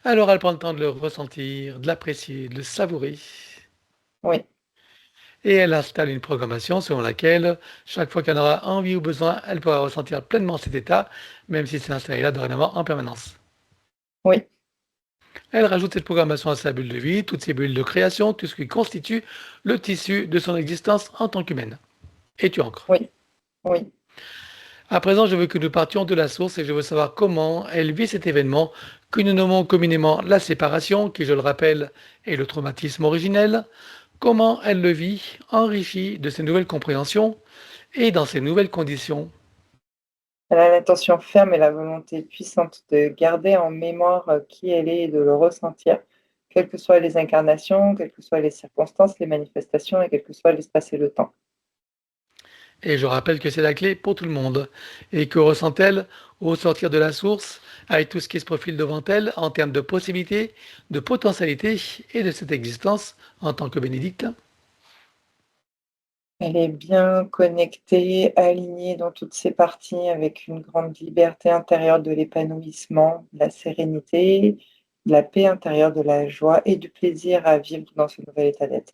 Alors elle prend le temps de le ressentir, de l'apprécier, de le savourer. Oui, Et elle installe une programmation selon laquelle, chaque fois qu'elle aura envie ou besoin, elle pourra ressentir pleinement cet état, même si c'est installé là dorénavant en permanence. oui, Elle rajoute cette programmation à sa bulle de vie, toutes ses bulles de création, tout ce qui constitue le tissu de son existence en tant qu'humaine. Et tu ancres. oui, oui. À présent, je veux que nous partions de la source et je veux savoir comment elle vit cet événement que nous nommons communément la séparation, qui, je le rappelle, est le traumatisme originel. Comment elle le vit, enrichie de ces nouvelles compréhensions et dans ces nouvelles conditions. Elle a l'intention ferme et la volonté puissante de garder en mémoire qui elle est et de le ressentir, quelles que soient les incarnations, quelles que soient les circonstances, les manifestations et quel que soit l'espace et le temps. Et je rappelle que c'est la clé pour tout le monde. Et que ressent-elle au sortir de la source, avec tout ce qui se profile devant elle en termes de possibilités, de potentialités et de cette existence en tant que bénédicte? Elle est bien connectée, alignée dans toutes ses parties, avec une grande liberté intérieure de l'épanouissement, de la sérénité, de la paix intérieure, de la joie et du plaisir à vivre dans ce nouvel état d'être.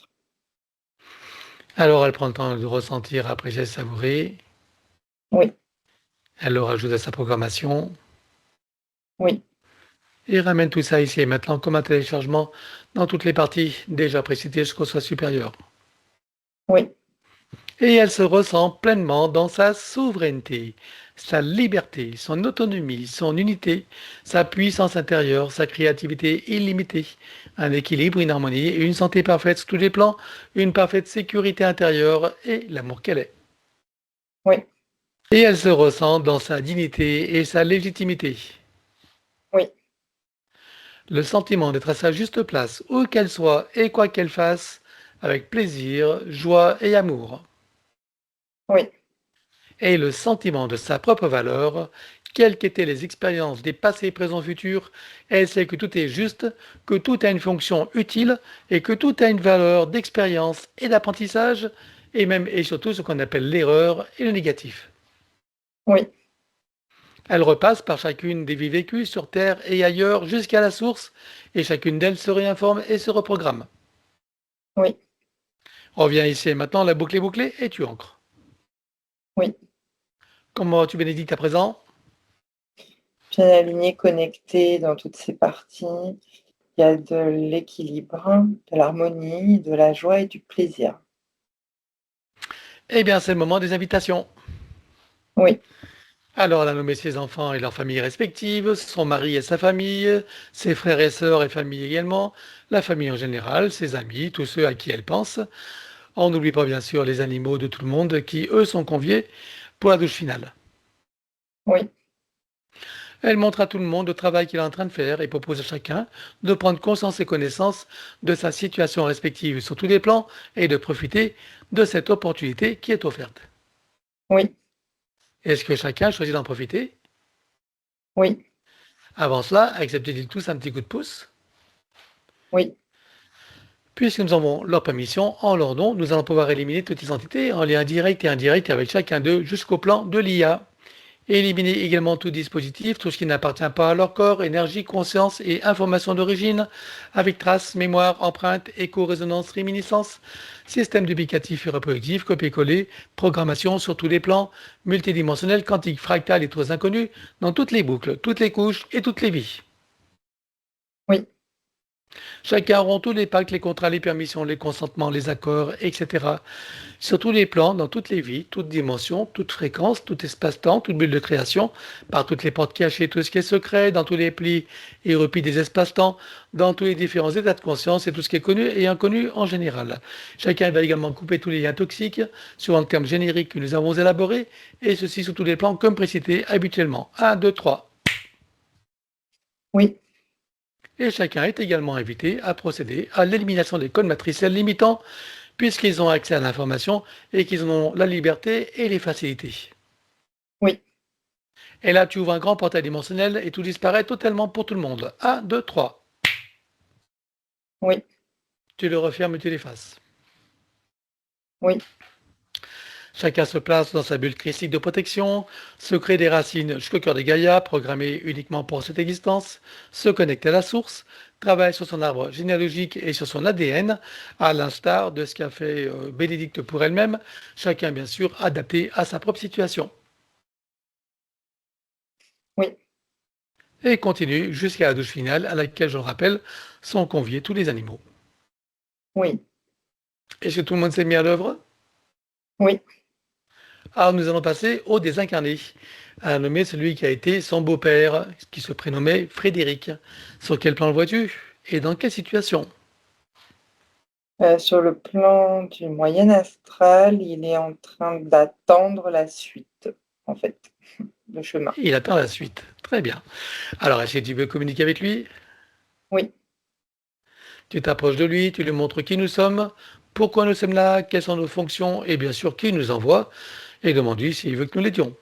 Alors elle prend le temps de ressentir, apprécier, savourer. Oui, Elle le rajoute à sa programmation oui, et ramène tout ça ici et maintenant comme un téléchargement dans toutes les parties déjà précitées jusqu'au soi supérieur. oui, Et elle se ressent pleinement dans sa souveraineté, sa liberté, son autonomie, son unité, sa puissance intérieure, sa créativité illimitée, un équilibre, une harmonie et une santé parfaite sur tous les plans, une parfaite sécurité intérieure et l'amour qu'elle est. oui, Et elle se ressent dans sa dignité et sa légitimité. oui, Le sentiment d'être à sa juste place, où qu'elle soit et quoi qu'elle fasse, avec plaisir, joie et amour. oui, Et le sentiment de sa propre valeur, quelles qu'étaient les expériences des passés, présents, futurs, elle sait que tout est juste, que tout a une fonction utile et que tout a une valeur d'expérience et d'apprentissage, et même et surtout ce qu'on appelle l'erreur et le négatif. oui, Elle repasse par chacune des vies vécues sur Terre et ailleurs jusqu'à la source, et chacune d'elles se réinforme et se reprogramme. oui, Reviens ici et maintenant, la boucle est bouclée et tu ancres. oui. Comment vas-tu, Bénédicte, à présent? Bien alignée, connectée dans toutes ses parties. Il y a de l'équilibre, de l'harmonie, de la joie et du plaisir. Eh bien, c'est le moment des invitations. Oui, Alors, elle a nommé ses enfants et leurs familles respectives, son mari et sa famille, ses frères et sœurs et famille également, la famille en général, ses amis, tous ceux à qui elle pense. On n'oublie pas bien sûr les animaux de tout le monde qui, eux, sont conviés pour la douche finale. oui, Elle montre à tout le monde le travail qu'il est en train de faire et propose à chacun de prendre conscience et connaissance de sa situation respective sur tous les plans et de profiter de cette opportunité qui est offerte. oui, Est-ce que chacun choisit d'en profiter? oui, Avant cela, acceptez-ils tous un petit coup de pouce? oui, Puisque nous avons leur permission, en leur nom, nous allons pouvoir éliminer toutes les entités en lien direct et indirect avec chacun d'eux jusqu'au plan de l'IA. Éliminer également tout dispositif, tout ce qui n'appartient pas à leur corps, énergie, conscience et information d'origine, avec traces, mémoire, empreinte, écho, résonance, réminiscence, système duplicatif et reproductif, copier-coller, programmation sur tous les plans, multidimensionnel, quantique, fractal et tous inconnus, dans toutes les boucles, toutes les couches et toutes les vies. oui. Chacun auront tous les pactes, les contrats, les permissions, les consentements, les accords, etc. Sur tous les plans, dans toutes les vies, toutes dimensions, toutes fréquences, tout espace-temps, toute bulle de création, par toutes les portes cachées, tout ce qui est secret, dans tous les plis et replis des espaces-temps, dans tous les différents états de conscience et tout ce qui est connu et inconnu en général. Chacun va également couper tous les liens toxiques, suivant le terme générique que nous avons élaboré, et ceci sur tous les plans comme précité habituellement. 1, 2, 3. Oui, Et chacun est également invité à procéder à l'élimination des codes matriciels limitants, puisqu'ils ont accès à l'information et qu'ils en ont la liberté et les facilités. oui, Et là, tu ouvres un grand portail dimensionnel et tout disparaît totalement pour tout le monde. 1, 2, 3. oui, Tu le refermes et tu l'effaces. oui, Chacun se place dans sa bulle christique de protection, se crée des racines jusqu'au cœur de Gaïa, programmées uniquement pour cette existence, se connecte à la source, travaille sur son arbre généalogique et sur son ADN, à l'instar de ce qu'a fait Bénédicte pour elle-même, chacun bien sûr adapté à sa propre situation. oui, Et continue jusqu'à la douche finale à laquelle, je le rappelle, sont conviés tous les animaux. oui, Est-ce que tout le monde s'est mis à l'œuvre? oui. Alors nous allons passer au désincarné, à nommer celui qui a été son beau-père, qui se prénommait Frédéric. Sur quel plan le vois-tu et dans quelle situation? Sur le plan du moyen astral, il est en train d'attendre la suite, en fait, le chemin. Il attend la suite. Très bien. Alors, est-ce que tu veux communiquer avec lui? Oui, Tu t'approches de lui, tu lui montres qui nous sommes, pourquoi nous sommes là, quelles sont nos fonctions et bien sûr qui nous envoie, et demande-lui s'il veut que nous l'aidions.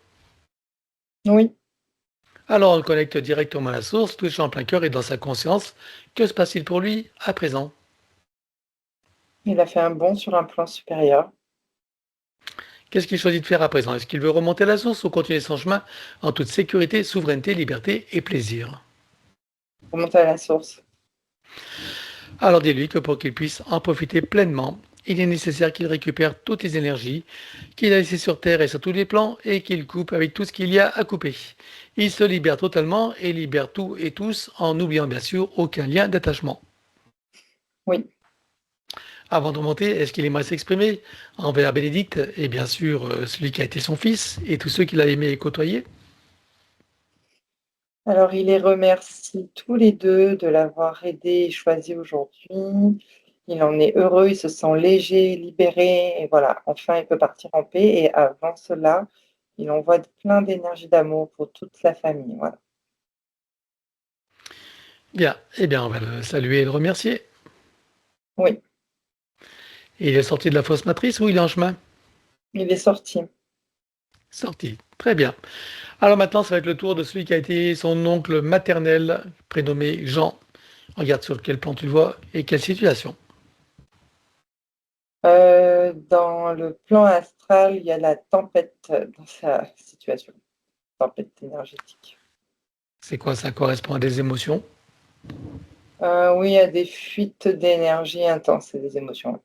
oui. Alors on le connecte directement à la source, touché en plein cœur et dans sa conscience. Que se passe-t-il pour lui à présent? Il a fait un bond sur un plan supérieur. Qu'est-ce qu'il choisit de faire à présent? Est-ce qu'il veut remonter à la source ou continuer son chemin en toute sécurité, souveraineté, liberté et plaisir? Pour monter à la source. Alors dis-lui que pour qu'il puisse en profiter pleinement, il est nécessaire qu'il récupère toutes les énergies qu'il a laissées sur Terre et sur tous les plans et qu'il coupe avec tout ce qu'il y a à couper. Il se libère totalement et libère tout et tous en n'oubliant bien sûr aucun lien d'attachement. Oui. Avant de remonter, est-ce qu'il aimerait s'exprimer envers Bénédicte et bien sûr celui qui a été son fils et tous ceux qu'il a aimé et côtoyé? Alors, il les remercie tous les deux de l'avoir aidé et choisi aujourd'hui. Il en est heureux, il se sent léger, libéré, et voilà, enfin, il peut partir en paix. Et avant cela, il envoie plein d'énergie d'amour pour toute la famille. Voilà. Bien, eh bien on va le saluer et le remercier. Oui, Et il est sorti de la fausse matrice ou il est en chemin? il est sorti. Sorti, très bien. Alors maintenant, ça va être le tour de celui qui a été son oncle maternel, prénommé Jean. Regarde sur quel plan tu le vois et quelle situation. Dans le plan astral, il y a la tempête dans sa situation, tempête énergétique. C'est quoi? Ça correspond à des émotions? Oui, il y a des fuites d'énergie intenses et des émotions.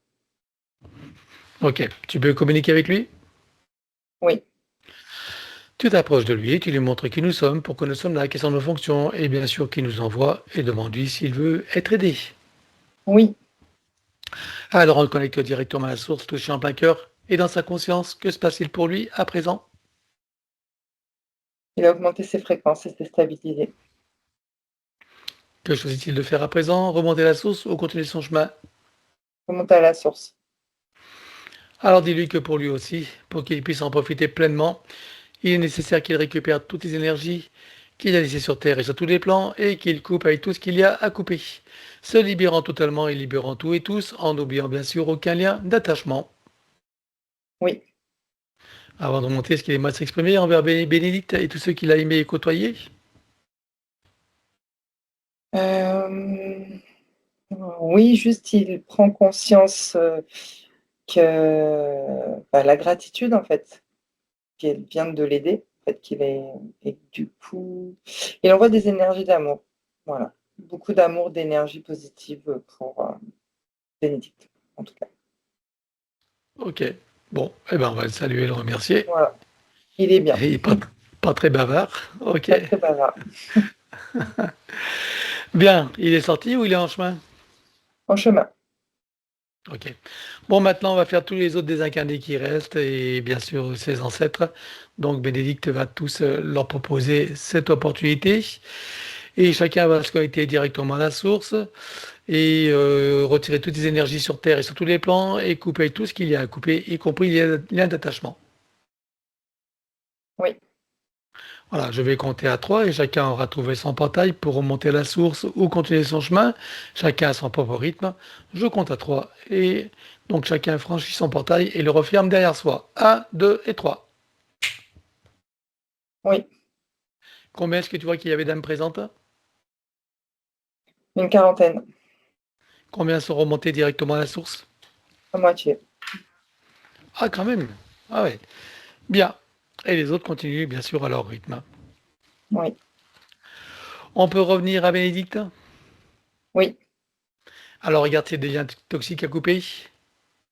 Ok, tu peux communiquer avec lui? Oui, Tu t'approches de lui, tu lui montres qui nous sommes, pourquoi nous sommes là, quelles sont nos fonctions, et bien sûr qui nous envoie, et demande-lui s'il veut être aidé. oui. Alors on le connecte directement à la source, touché en plein cœur, et dans sa conscience, que se passe-t-il pour lui à présent? Il a augmenté ses fréquences et s'est stabilisé. Que choisit-il de faire à présent? Remonter la source ou continuer son chemin? Remonter à la source. Alors dis-lui que pour lui aussi, pour qu'il puisse en profiter pleinement, il est nécessaire qu'il récupère toutes les énergies qu'il a laissées sur Terre et sur tous les plans et qu'il coupe avec tout ce qu'il y a à couper, se libérant totalement et libérant tout et tous, en n'oubliant bien sûr aucun lien d'attachement. Oui. Avant de remonter, est-ce qu'il aimerait s'exprimer envers Bénédicte et tous ceux qu'il a aimés et côtoyés? Oui, juste il prend conscience que la gratitude, en fait, qu'elle vient de l'aider, en fait, qu'il est, et du coup, il envoie des énergies d'amour. Voilà. Beaucoup d'amour, d'énergie positive pour Bénédicte, en tout cas. Ok, bon, eh ben on va le saluer et le remercier. Voilà. Il est bien. Il n'est pas très bavard. Ok, Pas très bavard. bien, il est sorti ou il est en chemin? en chemin. Ok. Bon, maintenant, on va faire tous les autres désincarnés qui restent et bien sûr ses ancêtres. Donc, Bénédicte va tous leur proposer cette opportunité et chacun va se connecter directement à la source et retirer toutes les énergies sur Terre et sur tous les plans et couper tout ce qu'il y a à couper, y compris les liens d'attachement. Oui. Voilà, je vais compter à 3 et chacun aura trouvé son portail pour remonter à la source ou continuer son chemin. Chacun a son propre rythme. Je compte à 3 et donc chacun franchit son portail et le referme derrière soi. 1, 2 et 3. Oui. Combien est-ce que tu vois qu'il y avait d'âmes présentes? Une quarantaine, Combien sont remontés directement à la source? à moitié. Ah, quand même. Ah ouais. Bien. Et les autres continuent bien sûr à leur rythme. Oui. On peut revenir à Bénédicte? Oui. Alors regarde, c'est des liens toxiques à couper.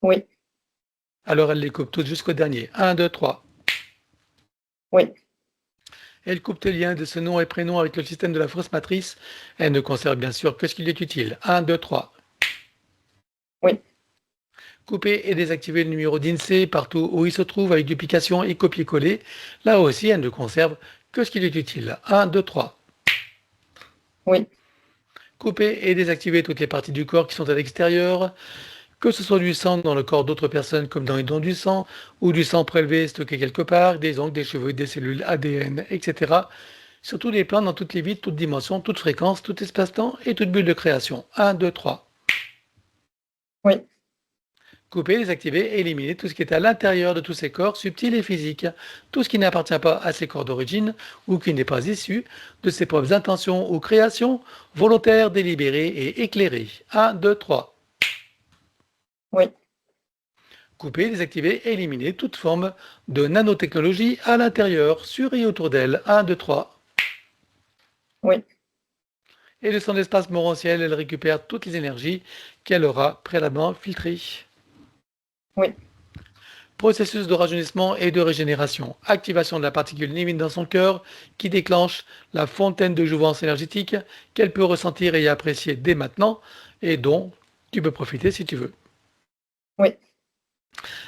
Oui. Alors elle les coupe toutes jusqu'au dernier. 1, 2, 3. Oui. Elle coupe tes liens de ce nom et prénom avec le système de la fausse matrice. Elle ne conserve bien sûr que ce qui lui est utile. 1, 2, 3. Oui. Couper et désactiver le numéro d'INSEE partout où il se trouve avec duplication et copier-coller. Là aussi, elle ne conserve que ce qui lui est utile. 1, 2, 3. Oui. Couper et désactiver toutes les parties du corps qui sont à l'extérieur, que ce soit du sang dans le corps d'autres personnes comme dans les dons du sang, ou du sang prélevé stocké quelque part, des ongles, des cheveux, des cellules ADN, etc. Sur tous les plans, dans toutes les vides, toutes dimensions, toutes fréquences, tout espace-temps et toute bulle de création. 1, 2, 3. Oui. Couper, désactiver et éliminer tout ce qui est à l'intérieur de tous ces corps subtils et physiques, tout ce qui n'appartient pas à ces corps d'origine ou qui n'est pas issu de ses propres intentions ou créations, volontaires, délibérées et éclairées. 1, 2, 3. Oui. Couper, désactiver et éliminer toute forme de nanotechnologie à l'intérieur, sur et autour d'elle. 1, 2, 3. Oui. Et de son espace morantiel, elle récupère toutes les énergies qu'elle aura préalablement filtrées. Oui. Processus de rajeunissement et de régénération. Activation de la particule divine dans son cœur qui déclenche la fontaine de jouvence énergétique qu'elle peut ressentir et apprécier dès maintenant et dont tu peux profiter si tu veux. Oui.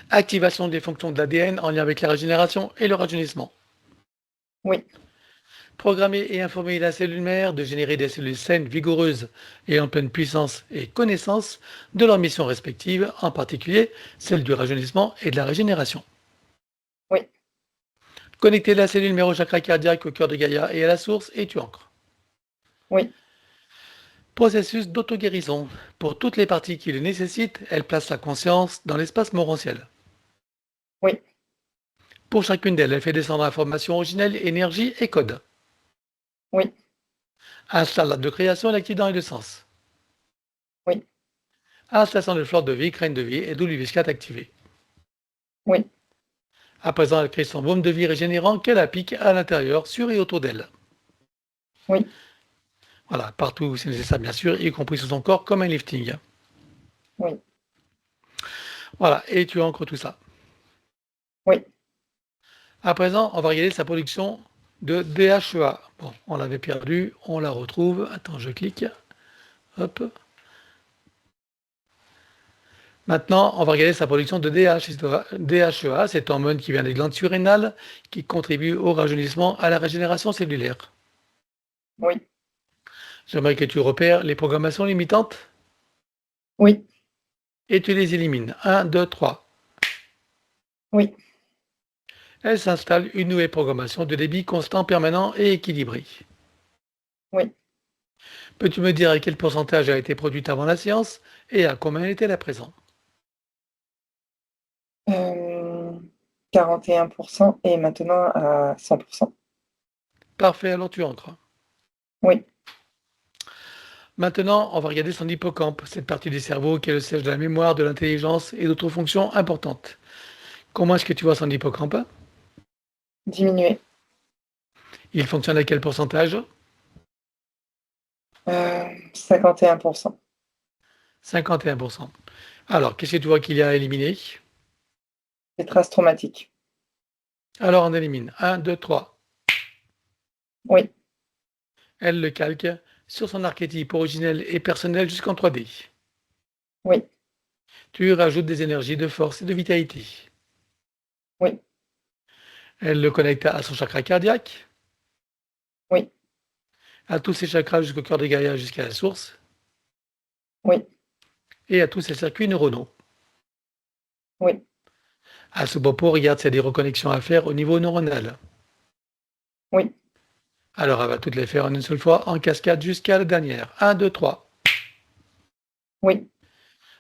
Activation des fonctions de l'ADN en lien avec la régénération et le rajeunissement. Oui. Programmer et informer la cellule mère de générer des cellules saines, vigoureuses et en pleine puissance et connaissance de leurs missions respectives, en particulier celle du rajeunissement et de la régénération. Oui. Connecter la cellule mère au chakra cardiaque, au cœur de Gaïa et à la source, et tu ancres. Oui. Processus d'auto-guérison. Pour toutes les parties qui le nécessitent, elle place sa conscience dans l'espace morantiel. Oui. Pour chacune d'elles, elle fait descendre information originelle, énergie et code. Oui. Installe l'arbre de création, l'activant et le sens. Oui. Installation de flore de vie, graine de vie et d'Ouliviscat activé. Oui. À présent, elle crée son baume de vie régénérant qu'elle applique à l'intérieur, sur et autour d'elle. Oui. Voilà, partout où c'est nécessaire, bien sûr, y compris sous son corps, comme un lifting. Oui. Voilà, et tu ancres tout ça. Oui. À présent, on va regarder sa production de DHEA. Bon, on l'avait perdu, on la retrouve. Attends, je clique. Hop. Maintenant, on va regarder sa production de DHEA, cet hormone qui vient des glandes surrénales, qui contribue au rajeunissement, à la régénération cellulaire. Oui. J'aimerais que tu repères les programmations limitantes Oui. et tu les élimines. 1, 2, 3. Oui. Elle s'installe une nouvelle programmation de débit constant, permanent et équilibré. Oui. Peux-tu me dire à quel pourcentage a été produite avant la séance et à combien était-elle à présent? 41% et maintenant à 100%. Parfait, alors tu ancres. Oui. Maintenant, on va regarder son hippocampe, cette partie du cerveau qui est le siège de la mémoire, de l'intelligence et d'autres fonctions importantes. Comment est-ce que tu vois son hippocampe? Diminuer. Il fonctionne à quel pourcentage? 51%. 51%. Alors, qu'est-ce que tu vois qu'il y a à éliminer? Les traces traumatiques. Alors, on élimine. 1, 2, 3. Oui. Elle le calque sur son archétype originel et personnel jusqu'en 3D. Oui, Tu rajoutes des énergies de force et de vitalité. oui, Elle le connecte à son chakra cardiaque, oui, à tous ses chakras jusqu'au cœur des Gaïa, jusqu'à la source, oui, et à tous ses circuits neuronaux. oui, À ce propos, regarde s'il y a des reconnexions à faire au niveau neuronal. oui, Alors, elle va toutes les faire en une seule fois, en cascade jusqu'à la dernière. 1, 2, 3. oui,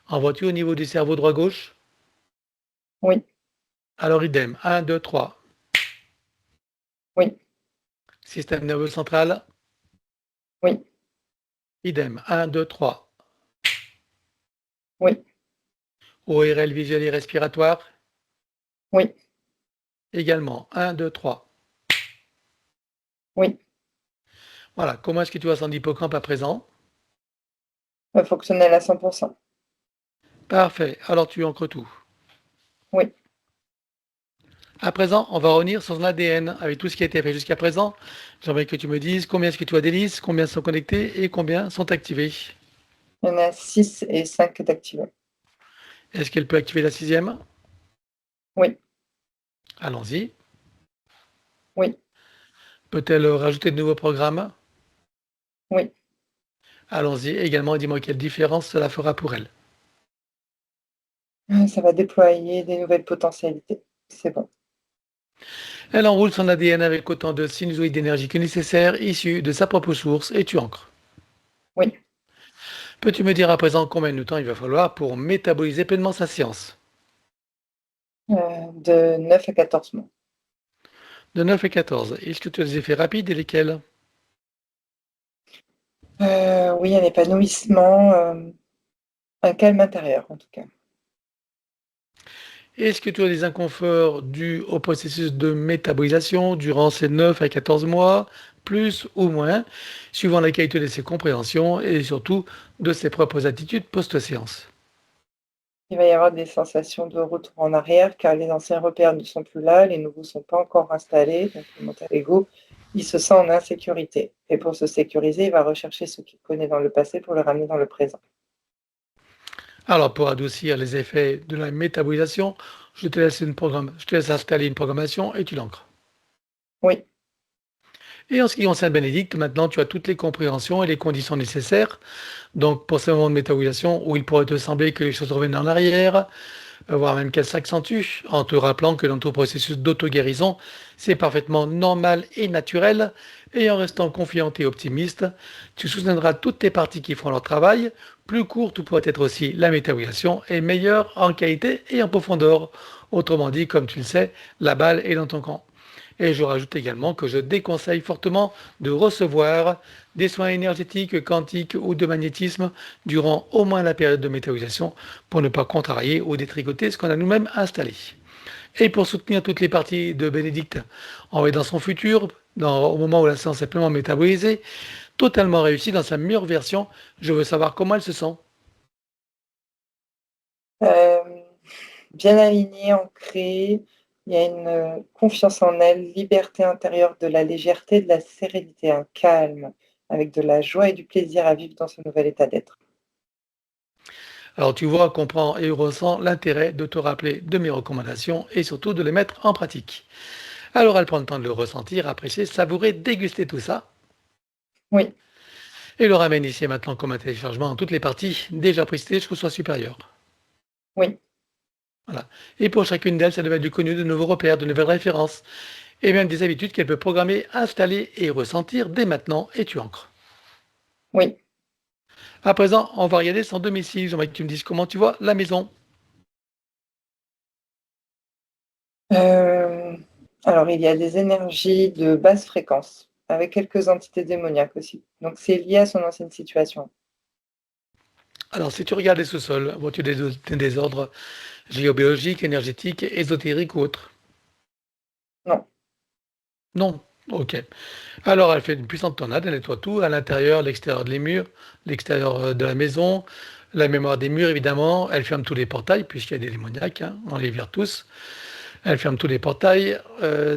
Envoies-tu au niveau du cerveau droit-gauche? oui, Alors, idem. 1, 2, 3. oui, Système nerveux central? oui, Idem. 1, 2, 3. oui, ORL visuel et respiratoire? oui, Également. 1, 2, 3. oui. Voilà. Comment est-ce que tu as son hippocampe à présent? Fonctionnel à 100%. Parfait. Alors, tu ancres tout. Oui. À présent, on va revenir sur son ADN avec tout ce qui a été fait jusqu'à présent. J'aimerais que tu me dises combien est-ce que tu as d'hélices, combien sont connectés et combien sont activés. Il y en a 6 et 5 d'activés. Est-ce qu'elle peut activer la sixième? Oui, Allons-y. oui, Peut-elle rajouter de nouveaux programmes? oui. Allons-y également, dis-moi quelle différence cela fera pour elle. Ça va déployer des nouvelles potentialités. C'est bon. Elle enroule son ADN avec autant de sinusoïdes d'énergie que nécessaire, issus de sa propre source, et tu ancres. Oui. Peux-tu me dire à présent combien de temps il va falloir pour métaboliser pleinement sa science? De 9 à 14 mois. De 9 et 14. Est-ce que tu as des effets rapides et lesquels? Oui, un épanouissement, un calme intérieur en tout cas. Est-ce que tu as des inconforts dus au processus de métabolisation durant ces 9 à 14 mois, plus ou moins, suivant la qualité de ses compréhensions et surtout de ses propres attitudes post-séance? Il va y avoir des sensations de retour en arrière car les anciens repères ne sont plus là, les nouveaux ne sont pas encore installés, donc le mental ego, il se sent en insécurité. Et pour se sécuriser, il va rechercher ce qu'il connaît dans le passé pour le ramener dans le présent. Alors, pour adoucir les effets de la métabolisation, je te laisse installer une programmation et tu l'ancres. Oui, Et en ce qui concerne Bénédicte, maintenant tu as toutes les compréhensions et les conditions nécessaires. Donc, pour ce moment de métabolisation où il pourrait te sembler que les choses reviennent en arrière, voire même qu'elles s'accentuent, en te rappelant que dans ton processus d'auto-guérison, c'est parfaitement normal et naturel, et en restant confiante et optimiste, tu soutiendras toutes tes parties qui font leur travail. Plus courte pourrait être aussi la métabolisation et meilleure en qualité et en profondeur. Autrement dit, comme tu le sais, la balle est dans ton camp. Et je rajoute également que je déconseille fortement de recevoir des soins énergétiques, quantiques ou de magnétisme durant au moins la période de métabolisation pour ne pas contrarier ou détricoter ce qu'on a nous-mêmes installé. Et pour soutenir toutes les parties de Bénédicte dans son futur, au moment où la séance est pleinement métabolisée, totalement réussie dans sa meilleure version, je veux savoir comment elle se sent. euh, bien alignée, ancrée, il y a une confiance en elle, liberté intérieure, de la légèreté, de la sérénité, un calme, avec de la joie et du plaisir à vivre dans ce nouvel état d'être. Alors tu vois, comprends et ressens l'intérêt de te rappeler de mes recommandations et surtout de les mettre en pratique. Alors elle prend le temps de le ressentir, apprécier, savourer, déguster tout ça Oui, et le ramène ici et maintenant comme un téléchargement en toutes les parties déjà précitées jusqu'au soi supérieur. oui, Voilà. Et pour chacune d'elles, ça devait être du connu, de nouveaux repères, de nouvelles références et même des habitudes qu'elle peut programmer, installer et ressentir dès maintenant et tu ancres. oui. À présent, on va regarder son domicile. J'aimerais que tu me dises comment tu vois la maison. Euh, alors, il y a des énergies de basse fréquence, avec quelques entités démoniaques aussi. Donc, c'est lié à son ancienne situation. Alors, si tu regardes les sous-sols, vois-tu des désordres géobiologiques, énergétiques, ésotériques ou autres? Non, Non. Ok. Alors, elle fait une puissante tornade, elle nettoie tout, à l'intérieur, l'extérieur des murs, l'extérieur de la maison, la mémoire des murs, évidemment. Elle ferme tous les portails, puisqu'il y a des démoniaques, hein, on les vire tous. Elle ferme tous les portails,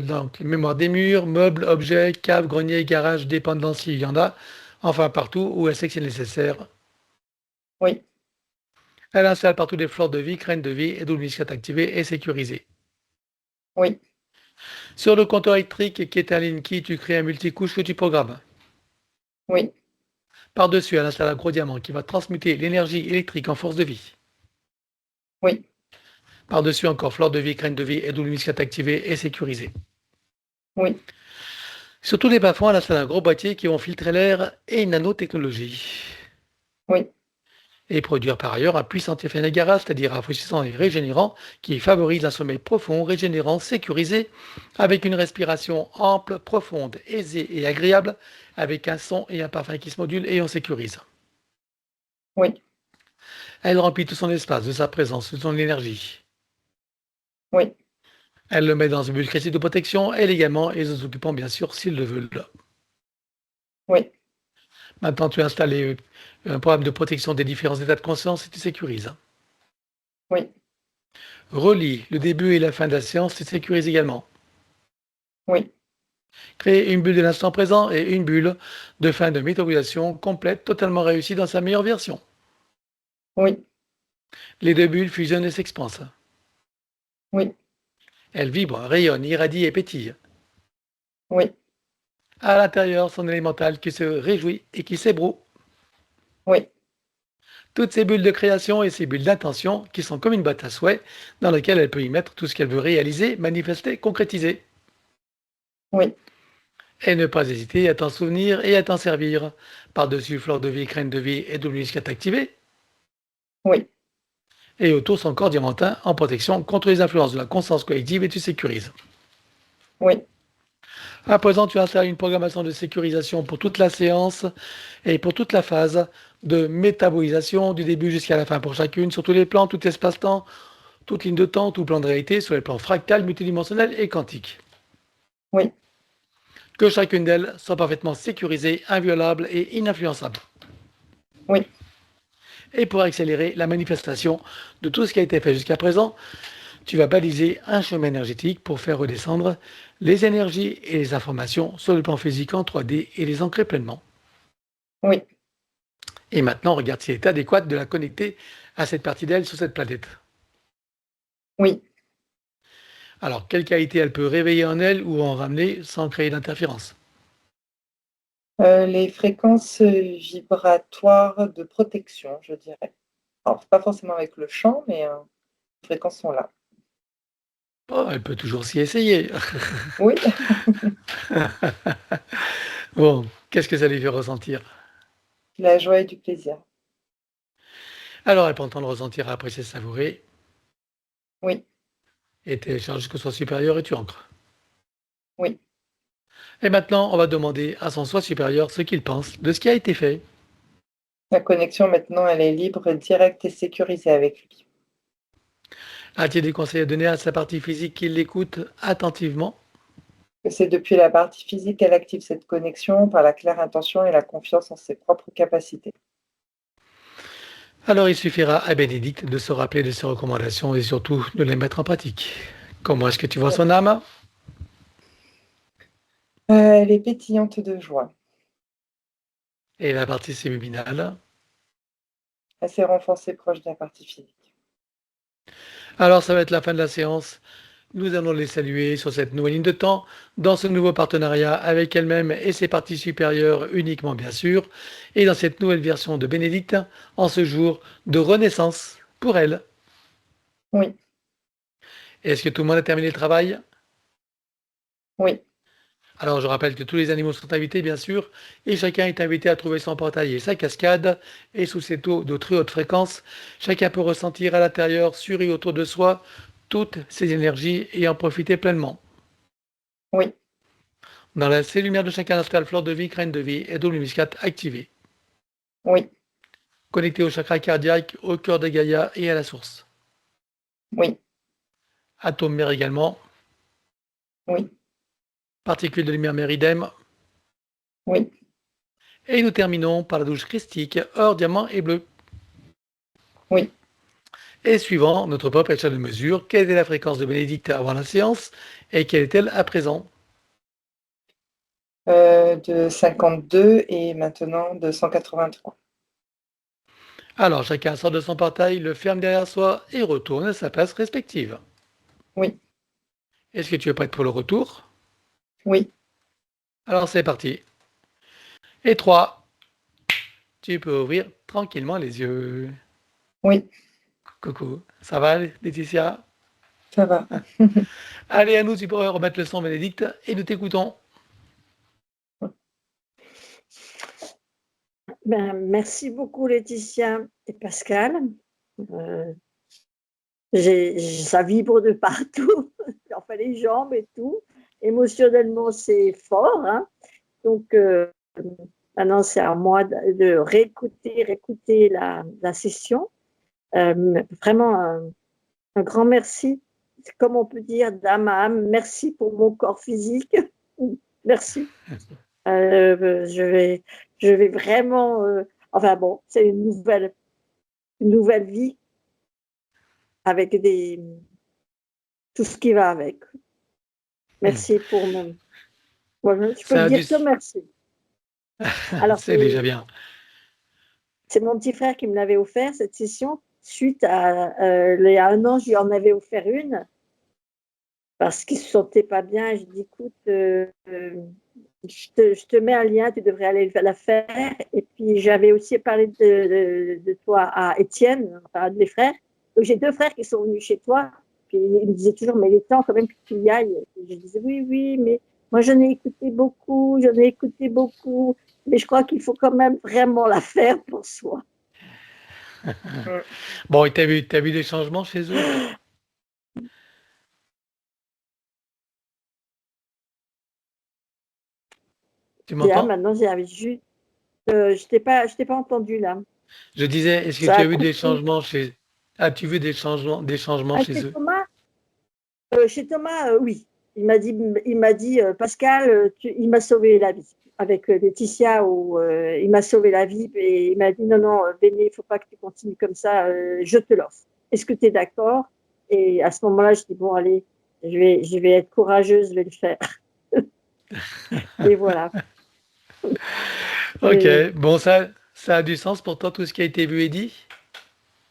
donc mémoire des murs, meubles, objets, caves, greniers, garages, dépendances, s'il y en a, enfin partout où elle sait que c'est nécessaire. oui, Elle installe partout des fleurs de vie, graines de vie et double muscat activées et sécurisées. Oui. Sur le compteur électrique qui est un Linky, tu crées un multicouche que tu programmes. Oui. Par-dessus, elle installe un gros diamant qui va transmuter l'énergie électrique en force de vie. Oui. Par-dessus, encore fleurs de vie, graines de vie et double muscat activées et sécurisées. Oui. Sur tous les bas-fonds, elle installe un gros boîtier qui vont filtrer l'air et une nanotechnologie. Oui. Et produire par ailleurs un puissant effet Niagara, c'est-à-dire rafraîchissant et régénérant, qui favorise un sommeil profond, régénérant, sécurisé, avec une respiration ample, profonde, aisée et agréable, avec un son et un parfum qui se modulent et on sécurise. Oui. Elle remplit tout son espace de sa présence, de son énergie. Oui. Elle le met dans une bulle critique de protection, elle également, et les occupants bien sûr s'ils le veulent. Oui. Maintenant, tu as installé un programme de protection des différents états de conscience et tu sécurises. Oui. Relie le début et la fin de la séance, tu sécurises également. Oui. Créer une bulle de l'instant présent et une bulle de fin de métabolisation complète, totalement réussie dans sa meilleure version. Oui. Les deux bulles fusionnent et s'expansent. Oui. Elles vibrent, rayonnent, irradient et pétillent. Oui. À l'intérieur, son élémental qui se réjouit et qui s'ébroue. Oui. Toutes ces bulles de création et ces bulles d'intention qui sont comme une boîte à souhaits dans laquelle elle peut y mettre tout ce qu'elle veut réaliser, manifester, concrétiser. Oui. Et ne pas hésiter à t'en souvenir et à t'en servir. Par-dessus fleur de vie, graine de vie et double muscat activé. Oui. Et autour son corps diamantin en protection contre les influences de la conscience collective et tu sécurises. Oui. À présent, tu installes une programmation de sécurisation pour toute la séance et pour toute la phase de métabolisation du début jusqu'à la fin pour chacune, sur tous les plans, tout espace-temps, toute ligne de temps, tout plan de réalité, sur les plans fractal, multidimensionnel et quantique. Oui. Que chacune d'elles soit parfaitement sécurisée, inviolable et ininfluençable. Oui. Et pour accélérer la manifestation de tout ce qui a été fait jusqu'à présent, tu vas baliser un chemin énergétique pour faire redescendre les énergies et les informations sur le plan physique en 3D et les ancrer pleinement. Oui. Et maintenant, regarde s'il est adéquat de la connecter à cette partie d'elle sur cette planète. Oui. Alors, quelle qualité elle peut réveiller en elle ou en ramener sans créer d'interférence? Les fréquences vibratoires de protection, je dirais. Alors, pas forcément avec le chant, mais les fréquences sont là. Oh, elle peut toujours s'y essayer. Oui. Bon, qu'est-ce que ça lui fait ressentir? La joie et du plaisir. Alors, elle prend le temps de ressentir, à apprécier, savourer, Oui. et télécharge jusqu'au soi supérieur et tu ancres. Oui. Et maintenant, on va demander à son soi supérieur ce qu'il pense de ce qui a été fait. La connexion, maintenant, elle est libre, directe et sécurisée avec lui. A-t-il des conseils à donner à sa partie physique qui l'écoute attentivement? C'est depuis la partie physique qu'elle active cette connexion par la claire intention et la confiance en ses propres capacités. Alors il suffira à Bénédicte de se rappeler de ses recommandations et surtout de les mettre en pratique. Comment est-ce que tu vois son âme? Elle est pétillante de joie. Et la partie subliminale? Elle s'est renforcée proche de la partie physique. Alors ça va être la fin de la séance. Nous allons les saluer sur cette nouvelle ligne de temps, dans ce nouveau partenariat avec elle-même et ses parties supérieures uniquement bien sûr, et dans cette nouvelle version de Bénédicte, en ce jour de renaissance pour elle. Oui. Est-ce que tout le monde a terminé le travail? Oui. Alors je rappelle que tous les animaux sont invités bien sûr, et chacun est invité à trouver son portail et sa cascade, et sous cette eau de très haute fréquence, chacun peut ressentir à l'intérieur, sur et autour de soi, toutes ces énergies et en profiter pleinement. Oui. Dans la cellule lumière de chacun installe fleur de vie, graine de vie et double muscat activée. Oui. Connecté au chakra cardiaque, au cœur de Gaïa et à la source. Oui. Atome mère également. Oui. Particules de lumière méridème. Oui. Et nous terminons par la douche christique, or, diamant et bleu. Oui. Et suivant notre propre échelle de mesure, quelle est la fréquence de Bénédicte avant la séance et quelle est-elle à présent? De 52 et maintenant de 183. Alors, chacun sort de son portail, le ferme derrière soi et retourne à sa place respective. Oui, Est-ce que tu es prête pour le retour? oui. Alors, c'est parti. Et 3, tu peux ouvrir tranquillement les yeux. Oui, Coucou, ça va, Laetitia? ça va. Allez, à nous, tu pourrais remettre le son, Bénédicte, et nous t'écoutons. Merci beaucoup, Laetitia et Pascal. Ça vibre de partout, enfin les jambes et tout. Émotionnellement, c'est fort. Hein. Donc, maintenant, c'est à moi de réécouter la session. Vraiment, un grand merci. Comme on peut dire, d'âme à âme, merci pour mon corps physique. Merci. Je vais vraiment. Enfin bon, c'est une nouvelle vie avec tout ce qui va avec. Merci pour mon. Moi, je peux Ça a dire dû... que merci. Alors, C'est déjà bien. c'est mon petit frère qui me l'avait offert, cette session. Suite à, il y a 1 an, je lui en avais offert une parce qu'il ne se sentait pas bien. Je lui ai dit, écoute, je te mets un lien, tu devrais aller la faire. Et puis, j'avais aussi parlé de toi à Étienne, enfin, de mes frères. Donc, j'ai 2 frères qui sont venus chez toi. Puis, ils me disaient toujours, mais il est temps quand même que tu y ailles. Et je disais, oui, oui, mais moi, j'en ai écouté beaucoup. Mais je crois qu'il faut quand même vraiment la faire pour soi. Bon, et t'as vu des changements chez eux? Tu Bien, m'entends? maintenant, j'avais juste. Je t'ai pas entendu là. Je disais, est-ce que Ça tu a as vu des coupé. changements chez... As-tu vu des changements Ah, chez eux? chez Thomas, oui. Il m'a dit Pascal, il m'a sauvé la vie. Avec Laetitia, il m'a sauvé la vie et il m'a dit non, non, Béné, il ne faut pas que tu continues comme ça, je te l'offre. Est-ce que tu es d'accord? Et à ce moment-là, je dis bon, allez, je vais être courageuse, je vais le faire. Et voilà. Ok, Et, bon, ça a du sens pour toi, tout ce qui a été vu et dit?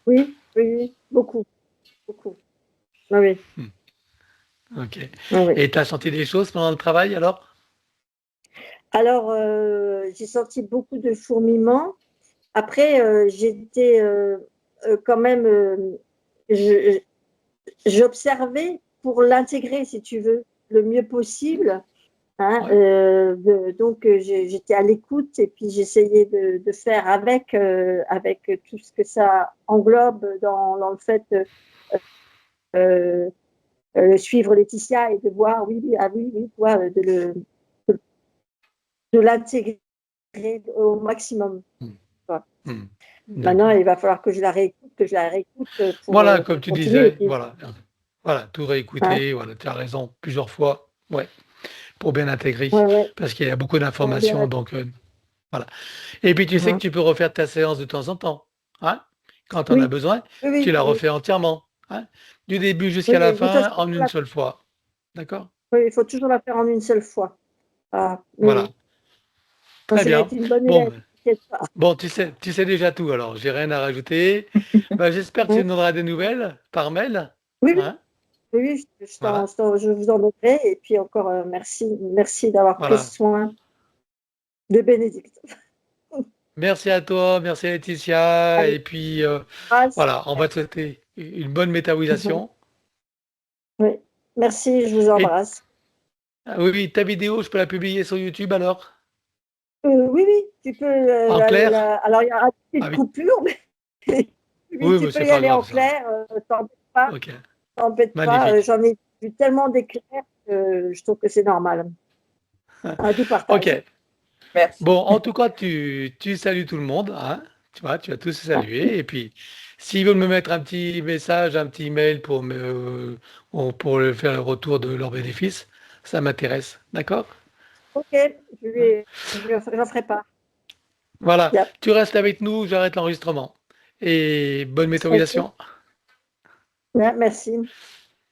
oui, oui, oui, beaucoup, beaucoup. Oui, oui, Ok. oui, oui. Et tu as senti des choses pendant le travail alors? Alors, j'ai senti beaucoup de fourmillements. Après, j'étais quand même, je- j'observais pour l'intégrer, si tu veux, le mieux possible. Hein, Ouais. donc, j'étais à l'écoute et puis j'essayais de faire avec tout ce que ça englobe dans le fait euh, suivre Laetitia et de voir, oui, oui, ah oui, oui, toi, de l'intégrer au maximum. Hmm. Quoi. Hmm. Maintenant, D'accord. il va falloir que je la réécoute Voilà, comme pour tu continuer. Et disais, puis, voilà. Voilà, tout hein, réécouter, voilà, tu as raison, plusieurs fois, ouais, pour bien intégrer, ouais, ouais, parce qu'il y a beaucoup ouais, bien, d'informations, donc voilà. Et puis tu sais que hein. tu peux refaire ta séance de temps en temps, hein? Quand on a Oui, besoin, oui, tu oui, la oui, refais entièrement, hein? Du début oui, jusqu'à la oui. De toute façon, fin en une seule fois. D'accord? oui, il faut toujours la faire en une seule fois. Ah, oui, Voilà. oui. Moi, Très je vais bien. être une bonne Bon, élève, t'inquiète pas. bon, tu sais déjà tout, alors j'ai rien à rajouter. Ben, j'espère que tu Hein. nous donneras des nouvelles par mail, Oui, oui, hein? oui, oui, Voilà, je vous en donnerai. Et puis encore, merci d'avoir pris voilà. soin de Bénédicte. Merci à toi, merci à Laetitia, Allez, et puis passe. voilà, on va te souhaiter une bonne métabolisation. Oui, merci, je vous Et embrasse. oui, oui, ta vidéo, je peux la publier sur YouTube alors? Oui, oui, tu peux. En clair? Alors, il y aura une Ah petite oui, coupure, mais oui, oui, tu mais peux c'est y pas aller en grave ça. clair. T'embête pas, Ok, t'embête pas. magnifique. J'en ai vu tellement d'éclairs que je trouve que c'est normal. Un doux partage. Ok. Merci. Bon, en tout cas, tu salues tout le monde, hein? Tu vois, tu as tous salué. Et puis, s'ils veulent me mettre un petit message, un petit mail pour faire le retour de leurs bénéfices, ça m'intéresse. D'accord? Ok, Hein. j'en ferai pas. Voilà. Yep. Tu restes avec nous, j'arrête l'enregistrement. Et bonne Ok. méthanisation. Ouais, merci.